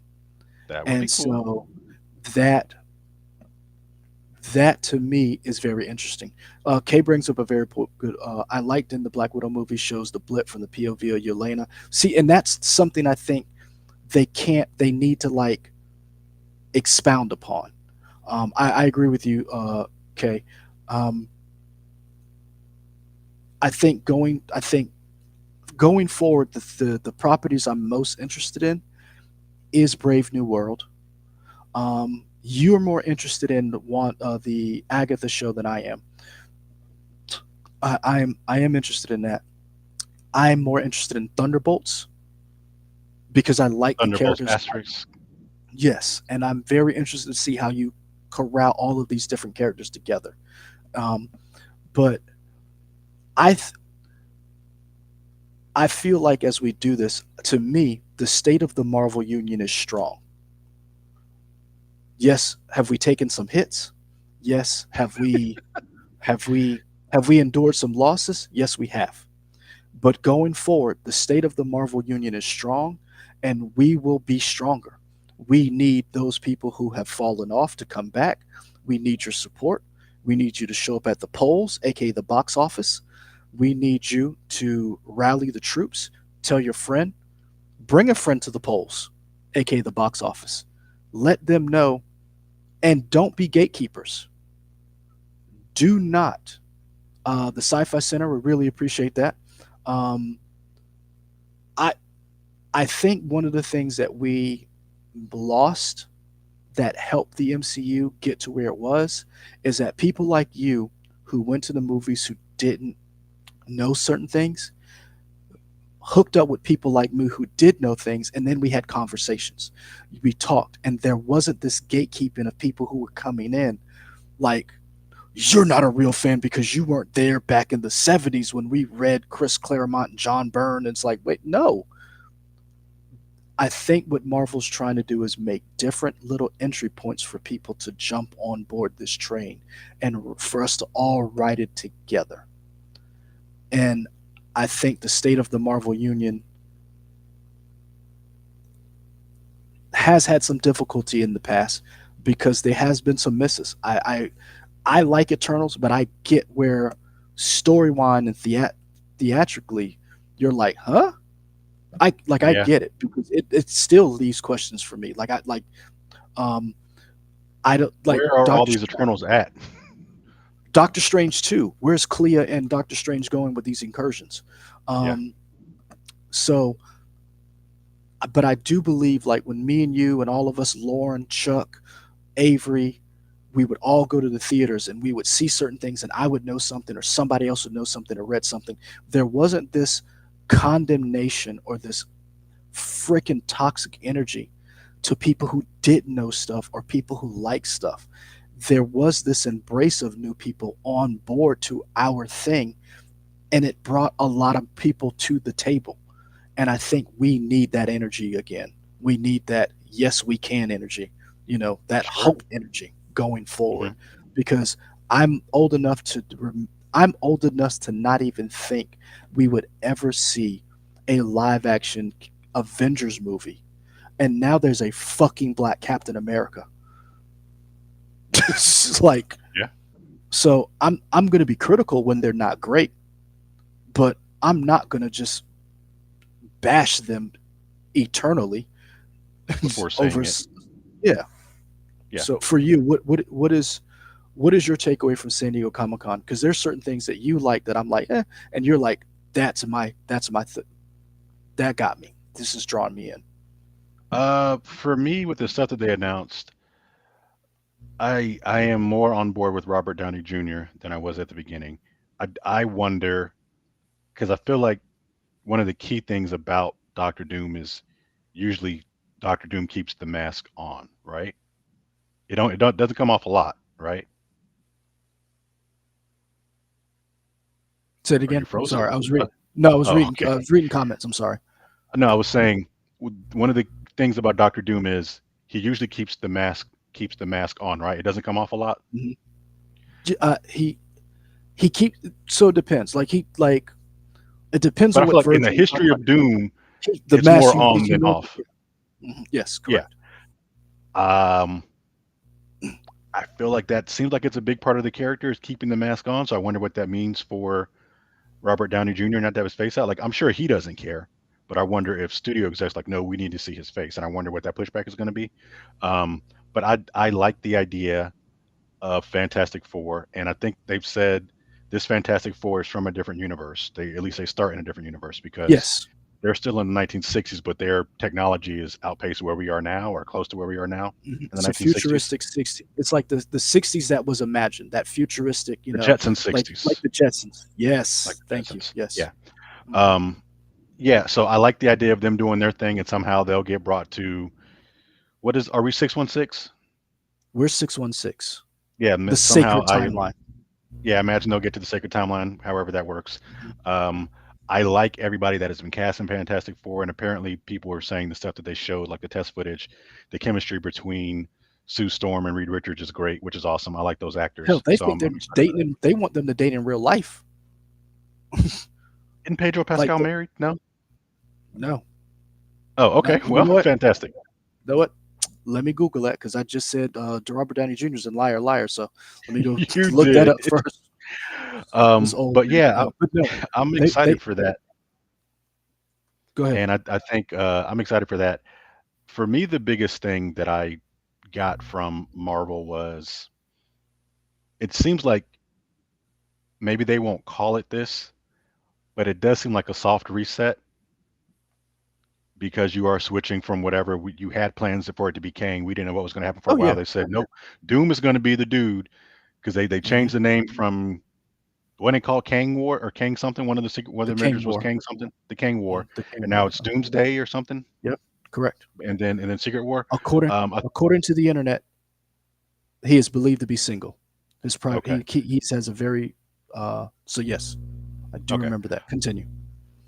S1: That would be
S2: And
S1: cool.
S2: so that that to me is very interesting. Kay brings up a very good. I liked in the Black Widow movie shows the blip from the POV of Yelena. See, and that's something I think they can't. They need to like expound upon. I agree with you, Kay. Um, I think going forward, the properties I'm most interested in is Brave New World. You're more interested in the Agatha show than I am. I am interested in that. I'm more interested in Thunderbolts because I like the
S1: Thunderbolts
S2: characters.
S1: Asterix.
S2: Yes, and I'm very interested to see how you corral all of these different characters together. Um, but I th- I feel like as we do this, to me, the state of the Marvel Union is strong. Yes, have we taken some hits? Yes, have we have we endured some losses? Yes, we have. But going forward, the state of the Marvel Union is strong and we will be stronger. We need those people who have fallen off to come back. We need your support. We need you to show up at the polls, aka the box office. We need you to rally the troops, tell your friend, bring a friend to the polls, aka the box office. Let them know, and don't be gatekeepers. Do not. The Sci Fi Center would really appreciate that. Um, I I think one of the things that we lost that helped the MCU get to where it was is that people like you who went to the movies who didn't know certain things hooked up with people like me who did know things, and then we had conversations. We talked, and there wasn't this gatekeeping of people who were coming in like, you're not a real fan because you weren't there back in the 70s when we read Chris Claremont and John Byrne. And it's like, wait, no, I think what Marvel's trying to do is make different little entry points for people to jump on board this train and for us to all ride it together. And I think the state of the Marvel Union has had some difficulty in the past because there has been some misses. I like Eternals, but I get where storyline and theatrically you're like, huh? I
S1: Yeah.
S2: get it because it still leaves questions for me. Um I don't like
S1: Where are all these Eternals at?
S2: Doctor Strange too. Where's Clea and Doctor Strange going with these incursions?
S1: Yeah.
S2: Um so but I do believe like when me and you and all of us, Lauren, Chuck, Avery, we would all go to the theaters and we would see certain things and I would know something or somebody else would know something or read something. There wasn't this condemnation or this freaking toxic energy to people who didn't know stuff or people who like stuff. There was this embrace of new people on board to our thing, and it brought a lot of people to the table. And I think we need that energy again. We need that yes we can energy, that
S1: Sure.
S2: hope energy going forward.
S1: Hmm.
S2: Because I'm old enough to I'm old enough to not even think we would ever see a live action Avengers movie. And now there's a fucking black Captain America. It's like,
S1: Yeah.
S2: so I'm going to be critical when they're not great, but I'm not going to just bash them eternally
S1: Before
S2: over.
S1: saying it.
S2: Yeah.
S1: Yeah.
S2: So for you, what is your takeaway from San Diego Comic Con? Because there's certain things that you like that I'm like, and you're like, that got me. This has drawn me in.
S1: For me, with the stuff that they announced, I am more on board with Robert Downey Jr. than I was at the beginning. I wonder because I feel like one of the key things about Doctor Doom is usually Doctor Doom keeps the mask on, right? It doesn't come off a lot, right?
S2: Say it
S1: Are you
S2: again. I'm
S1: frozen?
S2: sorry. I was reading. No, I was
S1: Oh,
S2: reading.
S1: okay.
S2: I was reading comments. I'm sorry.
S1: No, I was saying one of the things about Doctor Doom is he usually keeps the mask on, right? It doesn't come off a lot.
S2: Mhm. He keep so it depends. It depends
S1: But
S2: on
S1: I feel
S2: what
S1: like in the
S2: version you're talking
S1: history
S2: about.
S1: of Doom,
S2: The
S1: it's
S2: mask
S1: more
S2: you
S1: on
S2: if you
S1: than
S2: know.
S1: off.
S2: Yes,
S1: Yeah.
S2: correct.
S1: Um, I feel like that seems like it's a big part of the character is keeping the mask on. So I wonder what that means for Robert Downey Jr. not to have his face out. Like I'm sure he doesn't care, but I wonder if studio execs like, no, we need to see his face, and I wonder what that pushback is going to be. But I like the idea of Fantastic Four, and I think they've said this Fantastic Four is from a different universe. They at least they start in a different universe because
S2: Yes.
S1: they're still in the 1960s, but their technology is outpaced where we are now, or close to where we are now in the
S2: It's a
S1: 1960s.
S2: futuristic 60. It's like the 60s that was imagined, that futuristic,
S1: The Jetsons
S2: like
S1: 60s,
S2: the Jetsons.
S1: like
S2: Yes,
S1: the
S2: thank you.
S1: Jetsons.
S2: Yes.
S1: Yeah.
S2: Mhm.
S1: Um, yeah. So I like the idea of them doing their thing, and somehow they'll get brought to what is? Are we 616?
S2: We're 616,
S1: Yeah.
S2: the
S1: Somehow
S2: sacred
S1: I
S2: timeline.
S1: yeah imagine they'll get to the sacred timeline, however that works.
S2: Mhm.
S1: Um, I like everybody that has been cast in Fantastic Four, and apparently people are saying the stuff that they showed, like the test footage, the chemistry between Sue Storm and Reed Richards is great, which is awesome. I like those
S2: Hell,
S1: actors,
S2: they
S1: so
S2: think they're
S1: I'm excited for
S2: dating,
S1: that.
S2: and they want them to date in real life.
S1: Isn't Pedro
S2: Like,
S1: Pascal married? No.
S2: no,
S1: Oh,
S2: no.
S1: okay.
S2: You
S1: Well,
S2: know what?
S1: fantastic.
S2: Know what? Let me Google that because I just said Robert Downey Jr. is in Liar Liar. So let me go
S1: You
S2: look that
S1: did.
S2: up first. This old
S1: But
S2: man.
S1: yeah,
S2: No, but no,
S1: I'm
S2: they
S1: excited for that,
S2: go ahead.
S1: and I think I'm excited for that. For me, the biggest thing that I got from Marvel was it seems like maybe they won't call it this, but it does seem like a soft reset because you are switching from whatever you had plans for it to be Kang. We didn't know what was going to happen for a
S2: Oh
S1: while.
S2: yeah.
S1: They said, nope, Doom is going to be the dude because they
S2: Hmm.
S1: changed the name from what they call Kang War or Kang something. One of
S2: The
S1: the
S2: Kang
S1: Avengers was
S2: War.
S1: Kang something, the Kang War,
S2: The Kang
S1: and now
S2: War.
S1: it's Doomsday or something,
S2: Yep. Correct.
S1: and then Secret War.
S2: According
S1: I,
S2: according to the internet, he is believed to be single. His private
S1: okay,
S2: he has a very so yes, I do
S1: okay,
S2: remember that. Continue.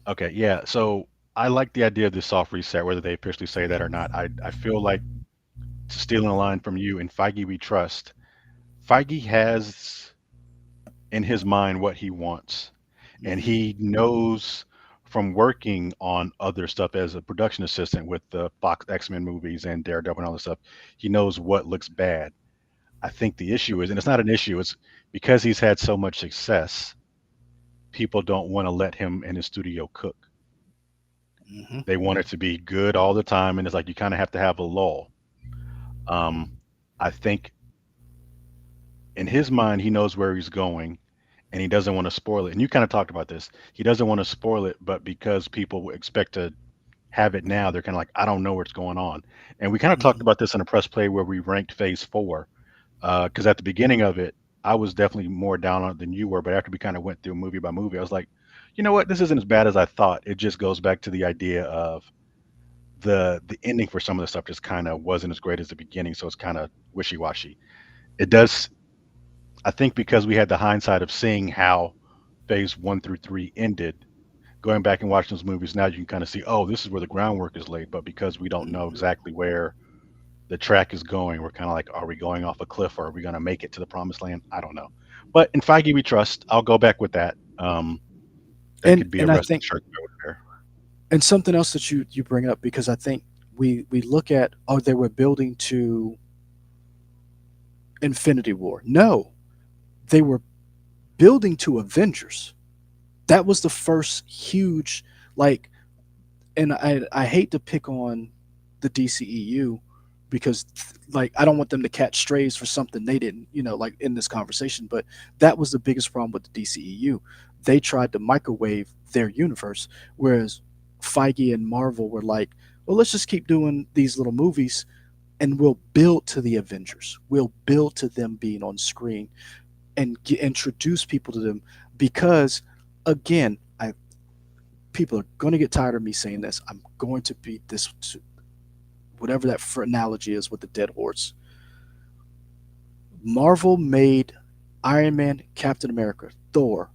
S1: okay, yeah. So I like the idea of this soft reset, whether they officially say that or not. I feel like stealing a line from you and Feige we trust. Feige has in his mind what he wants, and
S2: Hmm.
S1: he knows from working on other stuff as a production assistant with the Fox X-Men movies and Daredevil and all this stuff. He knows what looks bad. I think the issue is, and it's not an issue, it's because he's had so much success, people don't want to let him in his studio cook.
S2: Hmm.
S1: They want it to be good all the time, and it's like you kind of have to have a lull. Um, I think in his mind, he knows where he's going, and he doesn't want to spoil it. And you kind of talked about this. He doesn't want to spoil it, but because people expect to have it now, they're kind of like, I don't know what's going on. And we kind of talked
S2: Hmm.
S1: about this in a press play where we ranked Phase Four, because at the beginning of it, I was definitely more down on it than you were. But after we kind of went through movie by movie, I was like, you know what, this isn't as bad as I thought. It just goes back to the idea of the ending for some of the stuff just kind of wasn't as great as the beginning, so it's kind of wishy washy. It does, I think, because we had the hindsight of seeing how Phase One through Three ended. Going back and watching those movies now, you can kind of see, oh, this is where the groundwork is laid. But because we don't know
S2: Hmm.
S1: exactly where the track is going, we're kind of like, are we going off a cliff or are we going to make it to the promised land? I don't know. But in Feige we trust. I'll go back with that. That could be a
S2: and I
S1: resting
S2: think
S1: shark over there.
S2: and something else that you bring up because I think we look at oh they were building to Infinity War. No, they were building to Avengers. That was the first huge like and I hate to pick on the DCEU because like I don't want them to catch strays for something they didn't, like in this conversation, but that was the biggest problem with the DCEU. They tried to microwave their universe whereas Feige and Marvel were like, "Well, let's just keep doing these little movies and we'll build to the Avengers. We'll build to them being on screen and introduce people to them because again, I people are going to get tired of me saying this. I'm going to beat this, whatever that analogy is with the dead horse. Marvel made Iron Man, Captain America, Thor,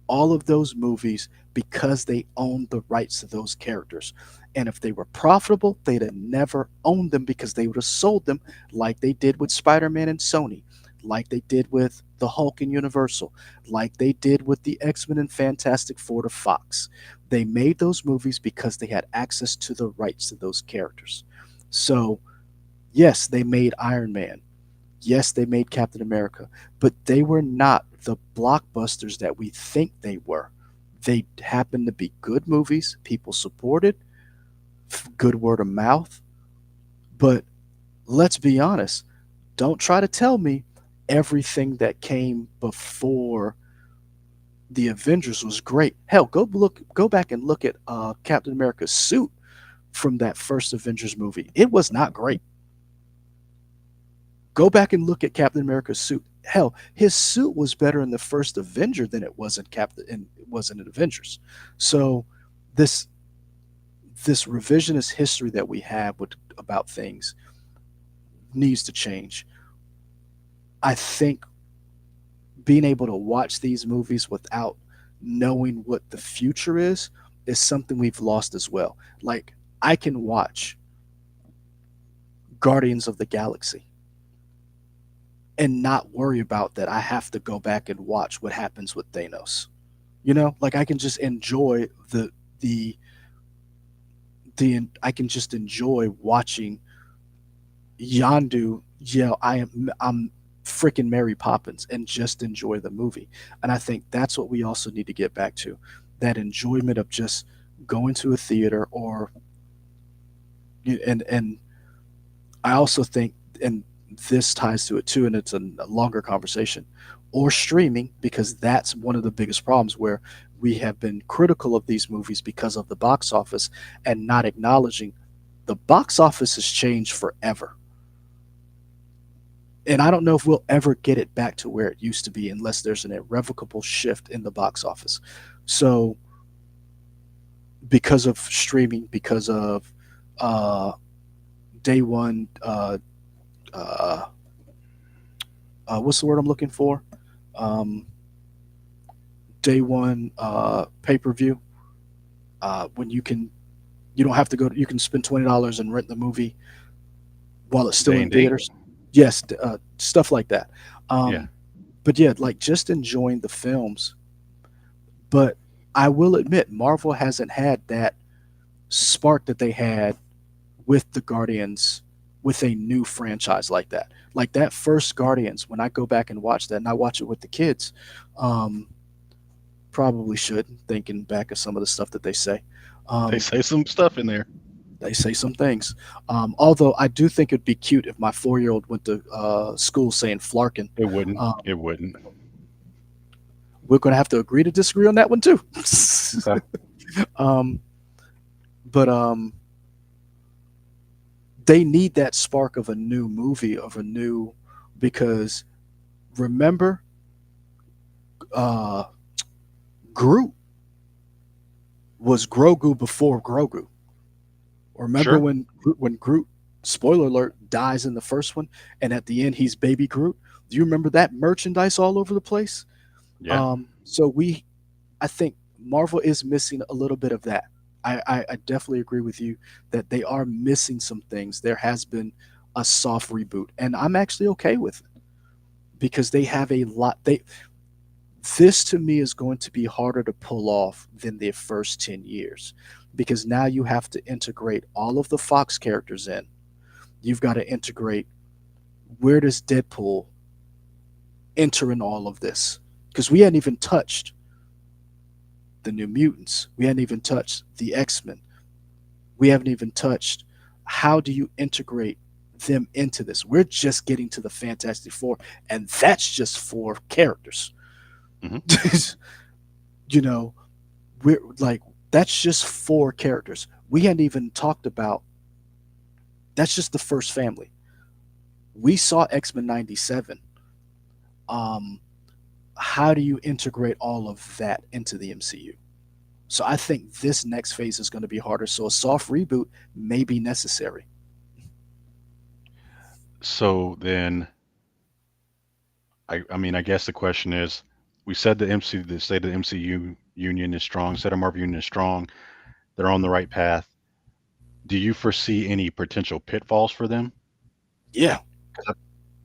S2: all of those movies because they owned the rights to those characters. And if they were profitable, they'd have never owned them because they would have sold them like they did with Spider Man and Sony, like they did with the Hulk and Universal, like they did with the X Men and Fantastic Four to Fox. They made those movies because they had access to the rights to those characters. So, yes, they made Iron Man. Yes, they made Captain America, but they were not the blockbusters that we think they were. They happened to be good movies, people supported, good word of mouth. But let's be honest, don't try to tell me everything that came before The Avengers was great. Hell, go back and look at Captain America's suit from that first Avengers movie. It was not great. Go back and look at Captain America's suit. Hell, his suit was better in the first Avenger than it was in Captain and it was in Avengers. So this this revisionist history that we have about things needs to change. I think being able to watch these movies without knowing what the future is something we've lost as well. Like I can watch Guardians of the Galaxy and not worry about that I have to go back and watch what happens with Thanos. You know, like I can just enjoy the I can just enjoy watching Yondu yell I'm freaking Mary Poppins and just enjoy the movie. And I think that's what we also need to get back to. That enjoyment of just going to a theater or and I also think, and this ties to it too, and it's a longer conversation, or streaming, because that's one of the biggest problems where we have been critical of these movies because of the box office and not acknowledging the box office has changed forever. And I don't know if we'll ever get it back to where it used to be unless there's an irrevocable shift in the box office. So, because of streaming, because of uh, day one, uh, what's the word I'm looking for? Um, day one pay per view. When you don't have to go. You can spend $20 and rent the movie while it's still
S1: Day
S2: in
S1: and date.
S2: theaters. Yes, stuff like that.
S1: Yeah.
S2: Um, but yeah, like just enjoying the films. But I will admit, Marvel hasn't had that spark that they had with the Guardians with a new franchise like that. Like that first Guardians, when I go back and watch that, and I watch it with the kids, um, probably should, thinking back of some of the stuff that they say.
S1: They
S2: Um,
S1: say some stuff in there.
S2: they say some things. Although I do think it'd be cute if my 4 year old went to school saying Flarkin.
S1: It wouldn't.
S2: Um,
S1: It wouldn't.
S2: we're going to have to agree to disagree on that one too.
S1: Okay.
S2: um, but they need that spark of a new movie, of a new, because remember, uh, Groot was Grogu before Grogu. Remember
S1: Sure.
S2: when Groot, spoiler alert, dies in the first one, and at the end he's Baby Groot. Do you remember that merchandise all over the place?
S1: Yeah.
S2: So I think Marvel is missing a little bit of that. I definitely agree with you that they are missing some things. There has been a soft reboot, and I'm actually okay with it because they have a lot. This to me is going to be harder to pull off than their first 10 years because now you have to integrate all of the Fox characters in. You've got to integrate where does Deadpool enter in all of this because we hadn't even touched the New Mutants. We hadn't even touched the X-Men. We haven't even touched how do you integrate them into this. We're just getting to the Fantastic Four, and that's just four characters.
S1: Hmm.
S2: you know, we're like that's just four characters. We hadn't even talked about that's just the first family. We saw X-Men 97. Um how do you integrate all of that into the MCU? So I think this next phase is going to be harder. So a soft reboot may be necessary.
S1: So then, I mean, I guess the question is, we said the MC, the state of the MCU union is strong. Said the Marvel union is strong. They're on the right path. Do you foresee any potential pitfalls for them?
S2: Yeah.
S1: 'Cause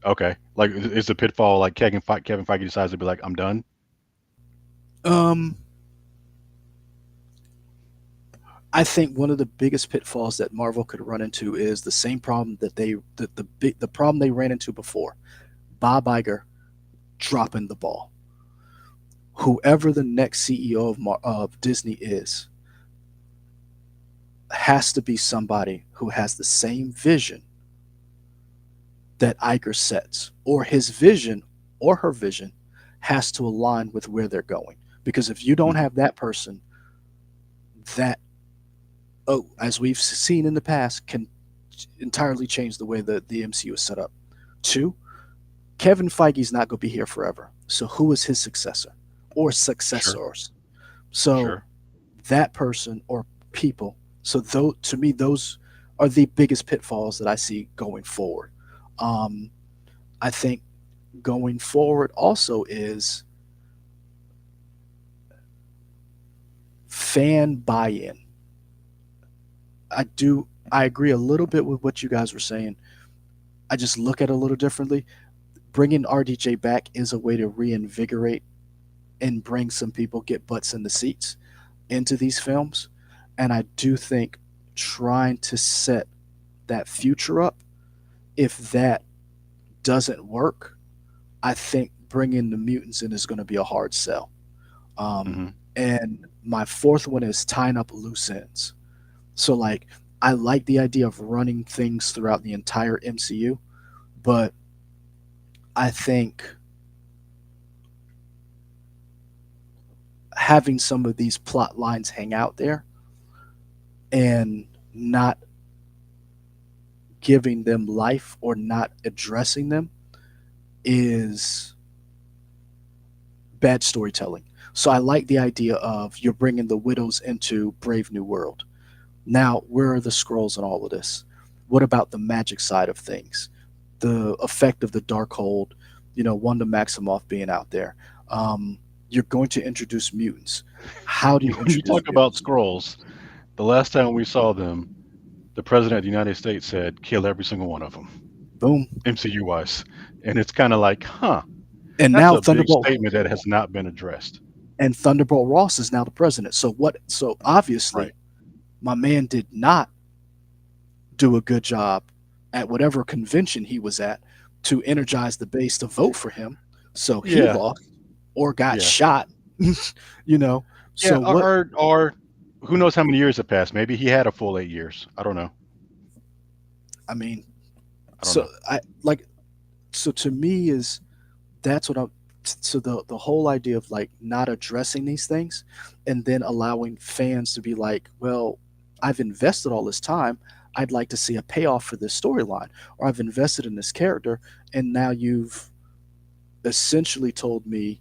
S1: okay, like is the pitfall like Kevin Feige decides to be like, I'm done?
S2: Um I think one of the biggest pitfalls that Marvel could run into is the same problem that the problem they ran into before. Bob Iger dropping the ball. Whoever the next CEO of Disney is has to be somebody who has the same vision that Iger sets, or his vision or her vision has to align with where they're going. Because if you don't
S1: Mhm.
S2: have that person, that, oh, as we've seen in the past, can entirely change the way that the MCU is set up. Two, Kevin Feige's not going to be here forever. So who is his successor or
S1: Sure.
S2: successors? So
S1: Sure.
S2: that person or people. So though, to me, those are the biggest pitfalls that I see going forward. Um, I think going forward also is fan buy-in. I agree a little bit with what you guys were saying. I just look at it a little differently. Bringing RDJ back is a way to reinvigorate and bring some people, get butts in the seats into these films. And I do think trying to set that future up, if that doesn't work, I think bringing the mutants in is going to be a hard sell. Um,
S1: Mhm.
S2: and my fourth one is tying up loose ends. So, like, I like the idea of running things throughout the entire MCU, but I think having some of these plot lines hang out there and not giving them life or not addressing them is bad storytelling. So I like the idea of you're bringing the widows into Brave New World. Now, where are the scrolls in all of this? What about the magic side of things? The effect of the Darkhold, Wanda Maximoff being out there. You're going to introduce mutants. How do you
S1: When you
S2: introduce
S1: talk about
S2: mutants?
S1: scrolls, the last time we saw them, the president of the United States said, "Kill every single one of them,"
S2: Boom.
S1: MCU wise, and it's kind of like, huh,
S2: And
S1: that's
S2: now
S1: a big
S2: Thunderbolt
S1: statement that has not been addressed.
S2: and Thunderbolt Ross is now the president. So what? So
S1: Right.
S2: obviously, my man did not do a good job at whatever convention he was at to energize the base to vote for him. So he
S1: Yeah.
S2: lost or got
S1: Yeah.
S2: shot. you know.
S1: Yeah.
S2: So what?
S1: Or who knows how many years have passed? Maybe he had a full 8 years. I don't know.
S2: I mean,
S1: I don't know.
S2: so to me is that's what I'm. So the whole idea of like not addressing these things, and then allowing fans to be like, well, I've invested all this time. I'd like to see a payoff for this storyline, or I've invested in this character, and now you've essentially told me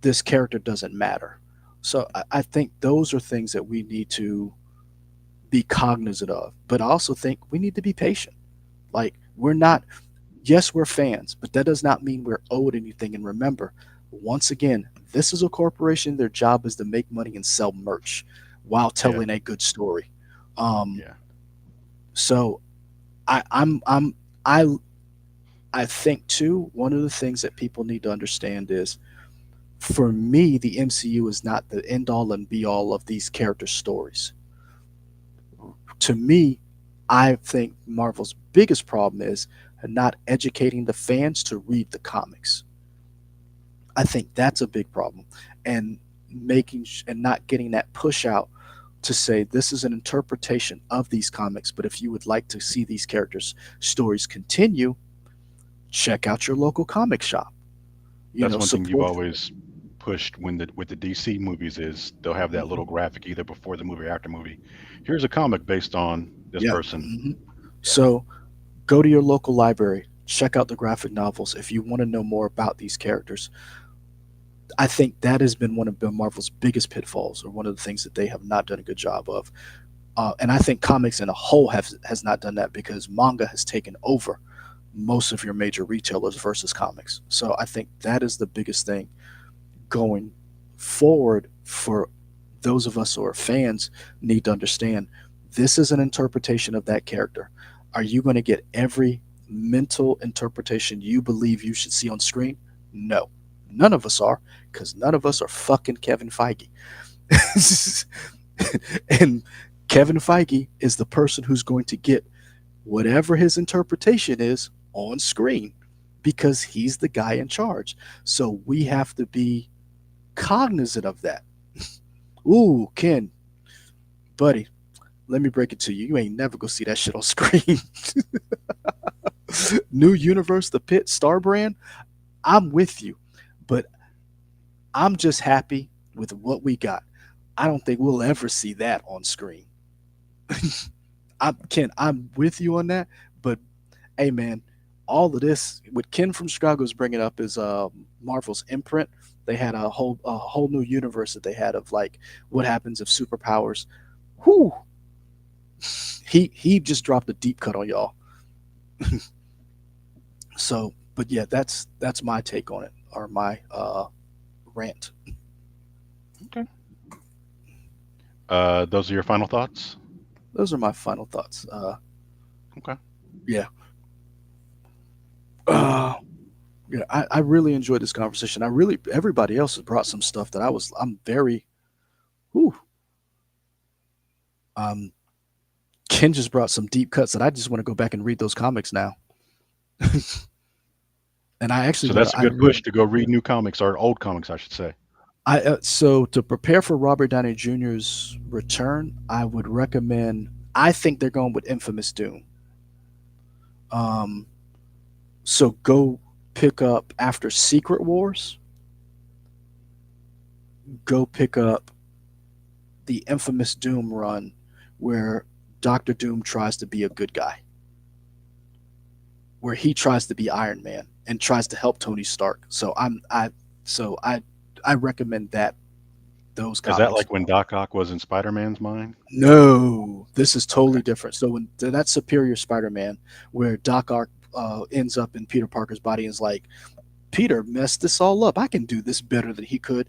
S2: this character doesn't matter. So I think those are things that we need to be cognizant of. But I also think we need to be patient. Like, we're not, yes, we're fans, but that does not mean we're owed anything. And remember, once again, this is a corporation. Their job is to make money and sell merch while
S1: Yeah.
S2: telling a good story. Um,
S1: Yeah.
S2: so I, I'm I'm I I think too, one of the things that people need to understand is, for me, the MCU is not the end all and be all of these character stories. To me, I think Marvel's biggest problem is not educating the fans to read the comics. I think that's a big problem, and and not getting that push out to say this is an interpretation of these comics. But if you would like to see these characters' stories continue, check out your local comic shop.
S1: That's one thing you've
S2: Support.
S1: always pushed when the with the DC movies is they'll have that little
S2: Mhm.
S1: graphic either before the movie or after movie. Here's a comic based on this
S2: Yeah.
S1: person.
S2: hmm
S1: Yeah.
S2: So go to your local library, check out the graphic novels if you want to know more about these characters. I think that has been one of Marvel's biggest pitfalls, or one of the things that they have not done a good job of. And I think comics in a whole has not done that, because manga has taken over most of your major retailers versus comics. So I think that is the biggest thing going forward for those of us who are fans. Need to understand this is an interpretation of that character. Are you going to get every mental interpretation you believe you should see on screen? No. None of us are, because none of us are fucking Kevin Feige. And Kevin Feige is the person who's going to get whatever his interpretation is on screen, because he's the guy in charge. So we have to be cognizant of that. Ooh, Ken, buddy, let me break it to you. You ain't never gonna see that shit on screen. New Universe, the Pit, Star Brand, I'm with you. But I'm just happy. with what we got, I don't think we'll ever see that on screen. I'm with you on that, but hey, man, all of this what Ken from Chicago is bringing up is Marvel's imprint. They had a whole new universe that they had of like what happens if superpowers. Whoo, he just dropped a deep cut on y'all. So, but yeah, that's my take on it or my rant.
S1: Okay. Those are your final thoughts.
S2: Those are my final thoughts.
S1: Okay.
S2: Yeah. Uh, yeah, I really enjoyed this conversation. I really everybody else has brought some stuff that I'm very whew, um Ken just brought some deep cuts that I just want to go back and read those comics now. And I actually
S1: So
S2: want to
S1: that's a
S2: I
S1: good
S2: really
S1: push to go read new comics or old comics, I should say.
S2: I so to prepare for Robert Downey Jr.'s return, I would recommend I think they're going with Infamous Doom. Um so go pick up after Secret Wars, go pick up the Infamous Doom run where Doctor Doom tries to be a good guy, where he tries to be Iron Man and tries to help Tony Stark. So I recommend that those
S1: Is that
S2: comics.
S1: like when Doc Ock was in Spider Man's mind?
S2: No, this is
S1: Okay.
S2: totally different. So when that's Superior Spider-Man, where Doc Ock ends up in Peter Parker's body and is like, Peter messed this all up. I can do this better than he could.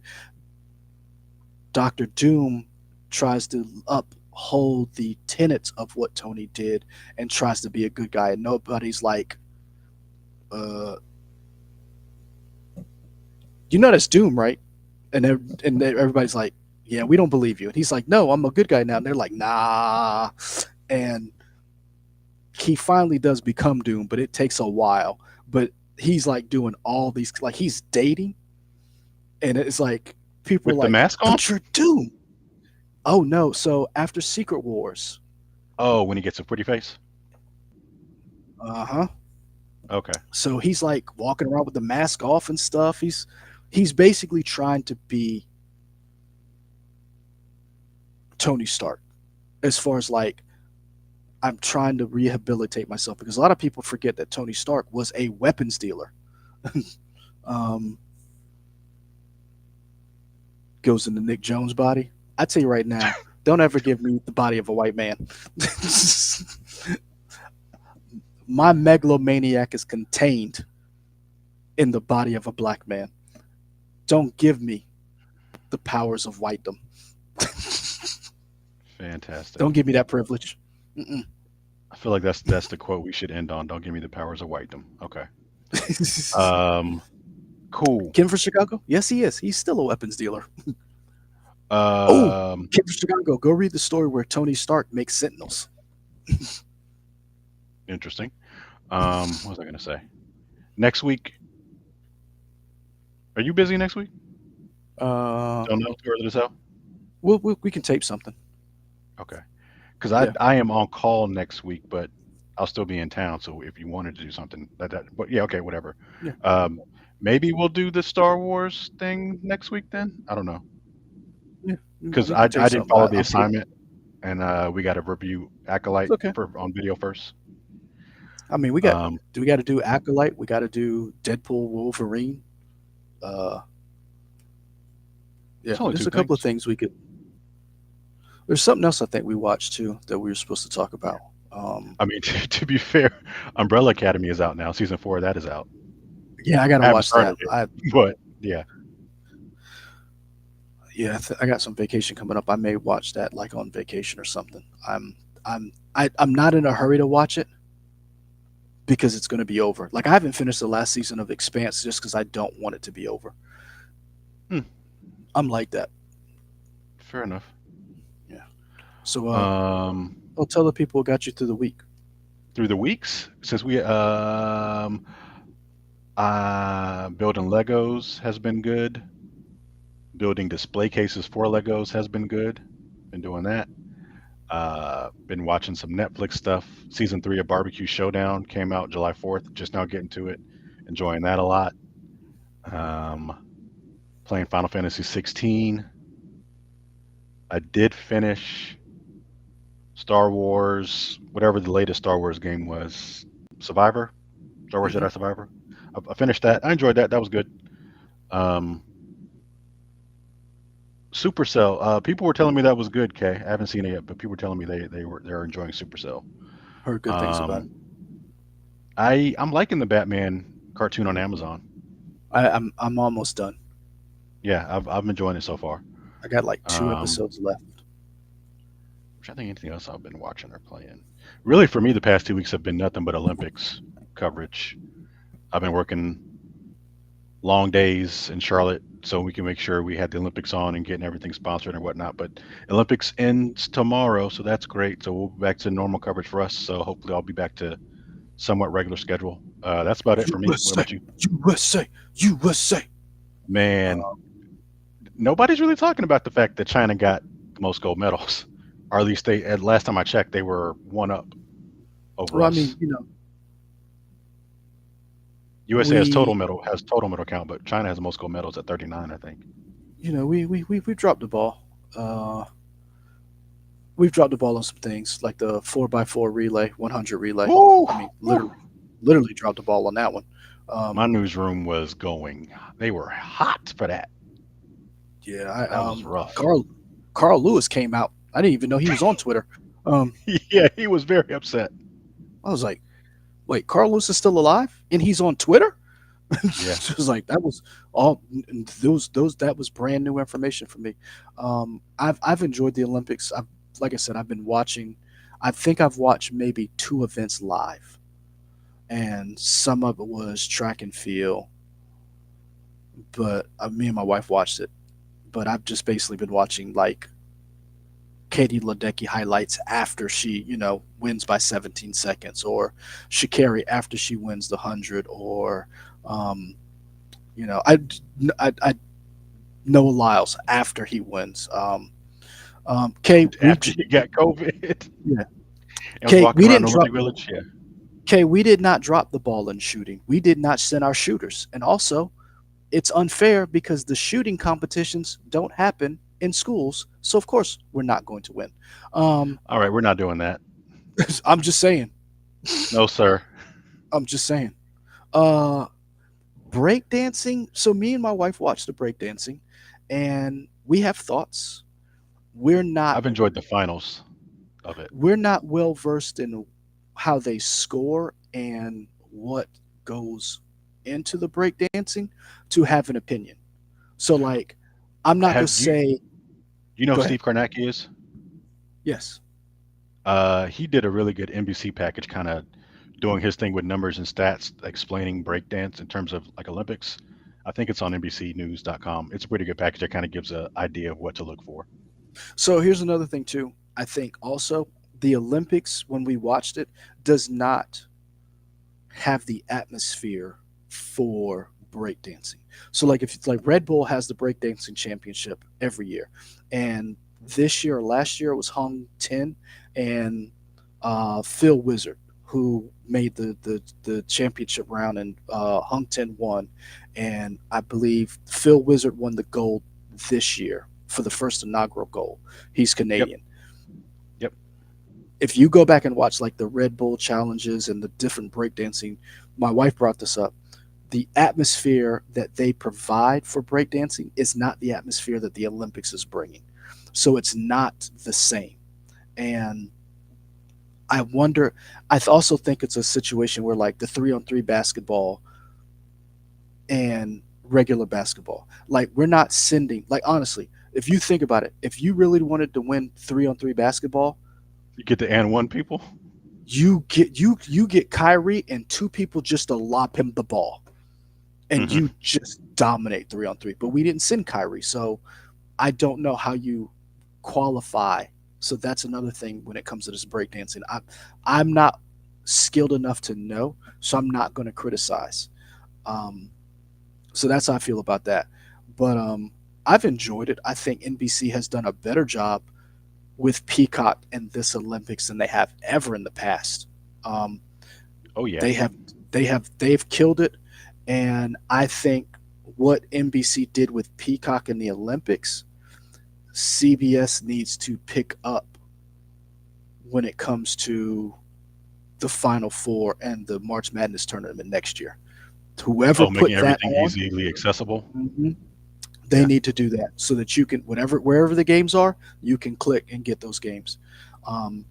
S2: Doctor Doom tries to uphold the tenets of what Tony did and tries to be a good guy. And nobody's like, uh, you know that's Doom, right? And everybody's like, yeah, we don't believe you. And he's like, no, I'm a good guy now. And they're like, nah. And he finally does become Doom, but it takes a while. But he's like doing all these, like he's dating, and it's like people are
S1: With the
S2: like,
S1: mask on?
S2: but you're Doom. Oh no! So after Secret Wars,
S1: Oh, when he gets a pretty face?
S2: uh-huh.
S1: Okay.
S2: So he's like walking around with the mask off and stuff. He's basically trying to be Tony Stark as far as like I'm trying to rehabilitate myself because a lot of people forget that Tony Stark was a weapons dealer. um, goes into Nick Jones' body. I tell you right now, don't ever give me the body of a white man. My megalomaniac is contained in the body of a black man. Don't give me the powers of whitedom. Don't
S1: Fantastic.
S2: give me that privilege. Mm-mm.
S1: I feel like that's the quote we should end on. Don't give me the powers of whitedom. Okay. Um, cool.
S2: Kim for Chicago? Yes, he is. He's still a weapons dealer. Oh,
S1: Um,
S2: Kim for Chicago. Go read the story where Tony Stark makes Sentinels.
S1: interesting. What was I gonna say? Next week, are you busy next week?
S2: Uh,
S1: Don't know. Too early to tell.
S2: we can tape something.
S1: Okay. Because I
S2: Yeah,
S1: I am on call next week, but I'll still be in town. So if you wanted to do something, but yeah, okay, whatever.
S2: yeah,
S1: Um, maybe we'll do the Star Wars thing next week then. I don't know
S2: yeah.
S1: because
S2: We
S1: I
S2: can tape
S1: I didn't
S2: something.
S1: follow the
S2: I'm pretty.
S1: assignment, and we got to review
S2: It's
S1: Acolyte
S2: okay.
S1: for on video first.
S2: I mean,
S1: Um,
S2: we got to do Acolyte. We got to do Deadpool, Wolverine. Uh, yeah,
S1: it's only
S2: there's
S1: two
S2: a couple of
S1: things.
S2: things we could. There's something else I think we watched too that we were supposed to talk about.
S1: I mean, to be fair, Umbrella Academy is out now. Season 4 of that is out.
S2: Yeah, I got
S1: I
S2: to
S1: haven't
S2: watch
S1: started
S2: that.
S1: it, but yeah,
S2: I got some vacation coming up. I may watch that like on vacation or something. I'm not in a hurry to watch it because it's going to be over. Like I haven't finished the last season of Expanse just because I don't want it to be over.
S1: hmm,
S2: I'm like that.
S1: fair enough.
S2: Yeah. So
S1: Um,
S2: I'll tell the people what got you through the week.
S1: through the weeks since we building Legos has been good. Building display cases for Legos has been good. Been doing that. Been watching some Netflix stuff. Season 3 of Barbecue Showdown came out July 4th. Just now getting to it. Enjoying that a lot. Um, Playing Final Fantasy 16. I did finish Star Wars, whatever the latest Star Wars game was, Survivor, Star Wars
S2: Hmm.
S1: Jedi Survivor. I finished that. I enjoyed that. That was good. Um, Supercell. People were telling me that was good. Kay, I haven't seen it yet, but people were telling me they're enjoying Supercell.
S2: Heard good things about it.
S1: Um, I'm liking the Batman cartoon on Amazon.
S2: I'm almost done.
S1: Yeah, I'm enjoying it so far.
S2: I got like two
S1: Um,
S2: episodes left.
S1: I'm trying to think anything else I've been watching or playing. Really, for me, the past 2 weeks have been nothing but Olympics coverage. I've been working long days in Charlotte so we can make sure we had the Olympics on and getting everything sponsored and whatnot. But Olympics ends tomorrow, so that's great. So we'll be back to normal coverage for us. So hopefully I'll be back to somewhat regular schedule. That's about it for me. What
S2: USA,
S1: about you?
S2: USA, USA.
S1: Man, nobody's really talking about the fact that China got the most gold medals, or at least they. At last time I checked, they were one up over
S2: Well, I mean,
S1: us. USA
S2: we,
S1: has total medal count, but China has the most gold medals at 39, I think.
S2: we dropped the ball. Uh, we've dropped the ball on some things like the 4x4 relay, 100 relay.
S1: Woo!
S2: I mean,
S1: Woo!
S2: literally dropped the ball on that one.
S1: My
S2: Um,
S1: newsroom was going. They were hot for that.
S2: yeah,
S1: That was rough.
S2: Carl Lewis came out. I didn't even know he was on Twitter. Um,
S1: Yeah, he was very upset.
S2: I was like, wait, Carl Lewis is still alive and he's on Twitter?
S1: Yeah,
S2: It was like that was all those that was brand new information for me. I've enjoyed the Olympics. I've like I said, I've been watching. I think I've watched maybe two events live, and some of it was track and field. But me and my wife watched it. But I've just basically been watching like Katie Ledecky highlights after she, wins by 17 seconds, or Shikari after she wins the 100, or um, you know, I Noah Lyles after he wins.
S1: after he got COVID
S2: Yeah,
S1: and was walking
S2: We
S1: around
S2: didn't
S1: the
S2: drop.
S1: Olympic Village. Yeah.
S2: We did not drop the ball in shooting. We did not send our shooters, and also it's unfair because the shooting competitions don't happen in schools. So of course we're not going to win. Um,
S1: All right, we're not doing that.
S2: I'm just saying.
S1: No, sir.
S2: I'm just saying. Uh, Breakdancing. So me and my wife watched the breakdancing, and we have thoughts. We're not
S1: I've enjoyed the finals of it.
S2: we're not well versed in how they score and what goes into the breakdancing to have an opinion. So like, I'm not gonna
S1: Have you
S2: say.
S1: you know
S2: Go
S1: who
S2: ahead.
S1: Steve Kornacki is?
S2: Yes.
S1: He did a really good NBC package, kind of doing his thing with numbers and stats, explaining breakdance in terms of like Olympics. I think it's on NBCNews.com. It's a pretty good package that kind of gives an idea of what to look for.
S2: So here's another thing too. I think also the Olympics when we watched it does not have the atmosphere for breakdancing. So like if it's like Red Bull has the breakdancing championship every year, and this year or last year it was Hung Ten and Phil Wizard who made the championship round, and Hung Ten won, and I believe Phil Wizard won the gold this year for the first inaugural gold. He's
S1: Yep.
S2: Canadian.
S1: Yep.
S2: If you go back and watch like the Red Bull challenges and the different breakdancing, my wife brought this up. The atmosphere that they provide for breakdancing is not the atmosphere that the Olympics is bringing. So it's not the same. And I wonder, also think it's a situation where like the 3-on-3 basketball and regular basketball, like we're not sending, like honestly, if you think about it, if you really wanted to win 3-on-3 basketball,
S1: You get the and one people.
S2: you get Kyrie and two people just to lob him the ball, and
S1: Hmm.
S2: you just dominate 3-on-3. But we didn't send Kyrie, so I don't know how you qualify. So that's another thing when it comes to this breakdancing. I'm not skilled enough to know, so I'm not going to criticize. Um, so that's how I feel about that. But I've enjoyed it. I think NBC has done a better job with Peacock in this Olympics than they have ever in the past. Um,
S1: Oh yeah.
S2: they have they've killed it, and I think what NBC did with Peacock in the Olympics, CBS needs to pick up when it comes to the Final Four and the March Madness tournament next year. Whoever
S1: Oh, making
S2: put that
S1: everything
S2: on,
S1: easily accessible.
S2: mhm, they
S1: Yeah.
S2: need to do that so that you can, whatever, wherever the games are, you can click and get those games. Um,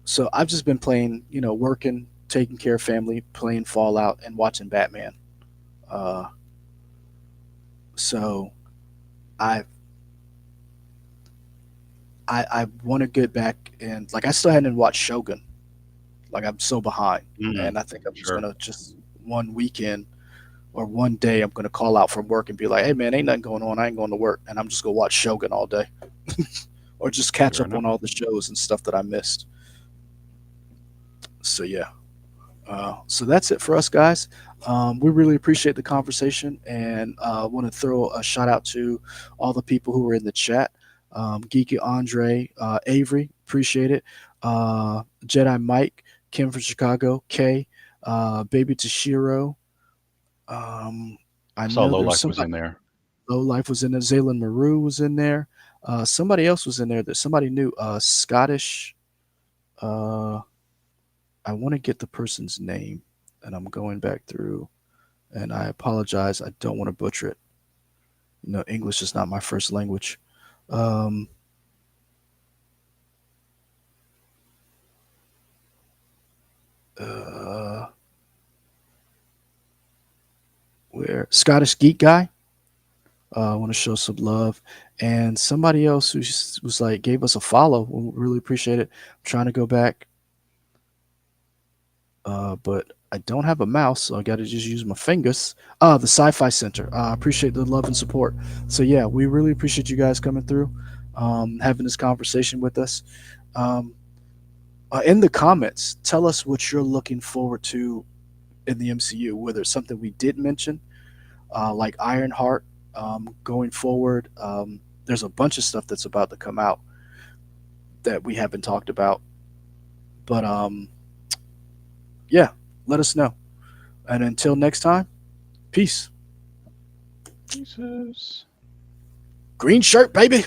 S2: so I've just been playing, working, taking care of family, playing Fallout, and watching Batman. Uh, so I I want to get back and like I still hadn't watched Shogun. Like I'm so behind,
S1: Mm,
S2: and I think I'm just
S1: sure.
S2: gonna just one weekend or one day I'm gonna call out from work and be like, "Hey man, ain't nothing going on. I ain't going to work," and I'm just gonna watch Shogun all day, or just catch
S1: Fair
S2: up
S1: enough.
S2: on all the shows and stuff that I missed. So yeah, so that's it for us guys. We really appreciate the conversation, and want to throw a shout out to all the people who were in the chat. Geeky Andre, Avery, appreciate it. Jedi Mike, Kim from Chicago, Kay, Baby Tashiro. Um, I
S1: I saw
S2: know
S1: Low
S2: there's
S1: Life was
S2: somebody.
S1: in there.
S2: Low Life was in there. Zaylan Maru was in there. Somebody else was in there. That somebody new. Scottish. Uh, I want to get the person's name, and I'm going back through. And I apologize. I don't want to butcher it. English is not my first language. Um, uh, where Scottish geek guy. I want to show some love, and somebody else who was like gave us a follow. We really appreciate it. I'm trying to go back, but I don't have a mouse, so I got to just use my fingers. The Sci-Fi Center. I appreciate the love and support. So yeah, we really appreciate you guys coming through, having this conversation with us. Um, in the comments, tell us what you're looking forward to in the MCU, whether it's something we did mention, like Ironheart, going forward. There's a bunch of stuff that's about to come out that we haven't talked about. But yeah, let us know. And until next time, peace.
S1: Jesus.
S2: Green shirt, baby.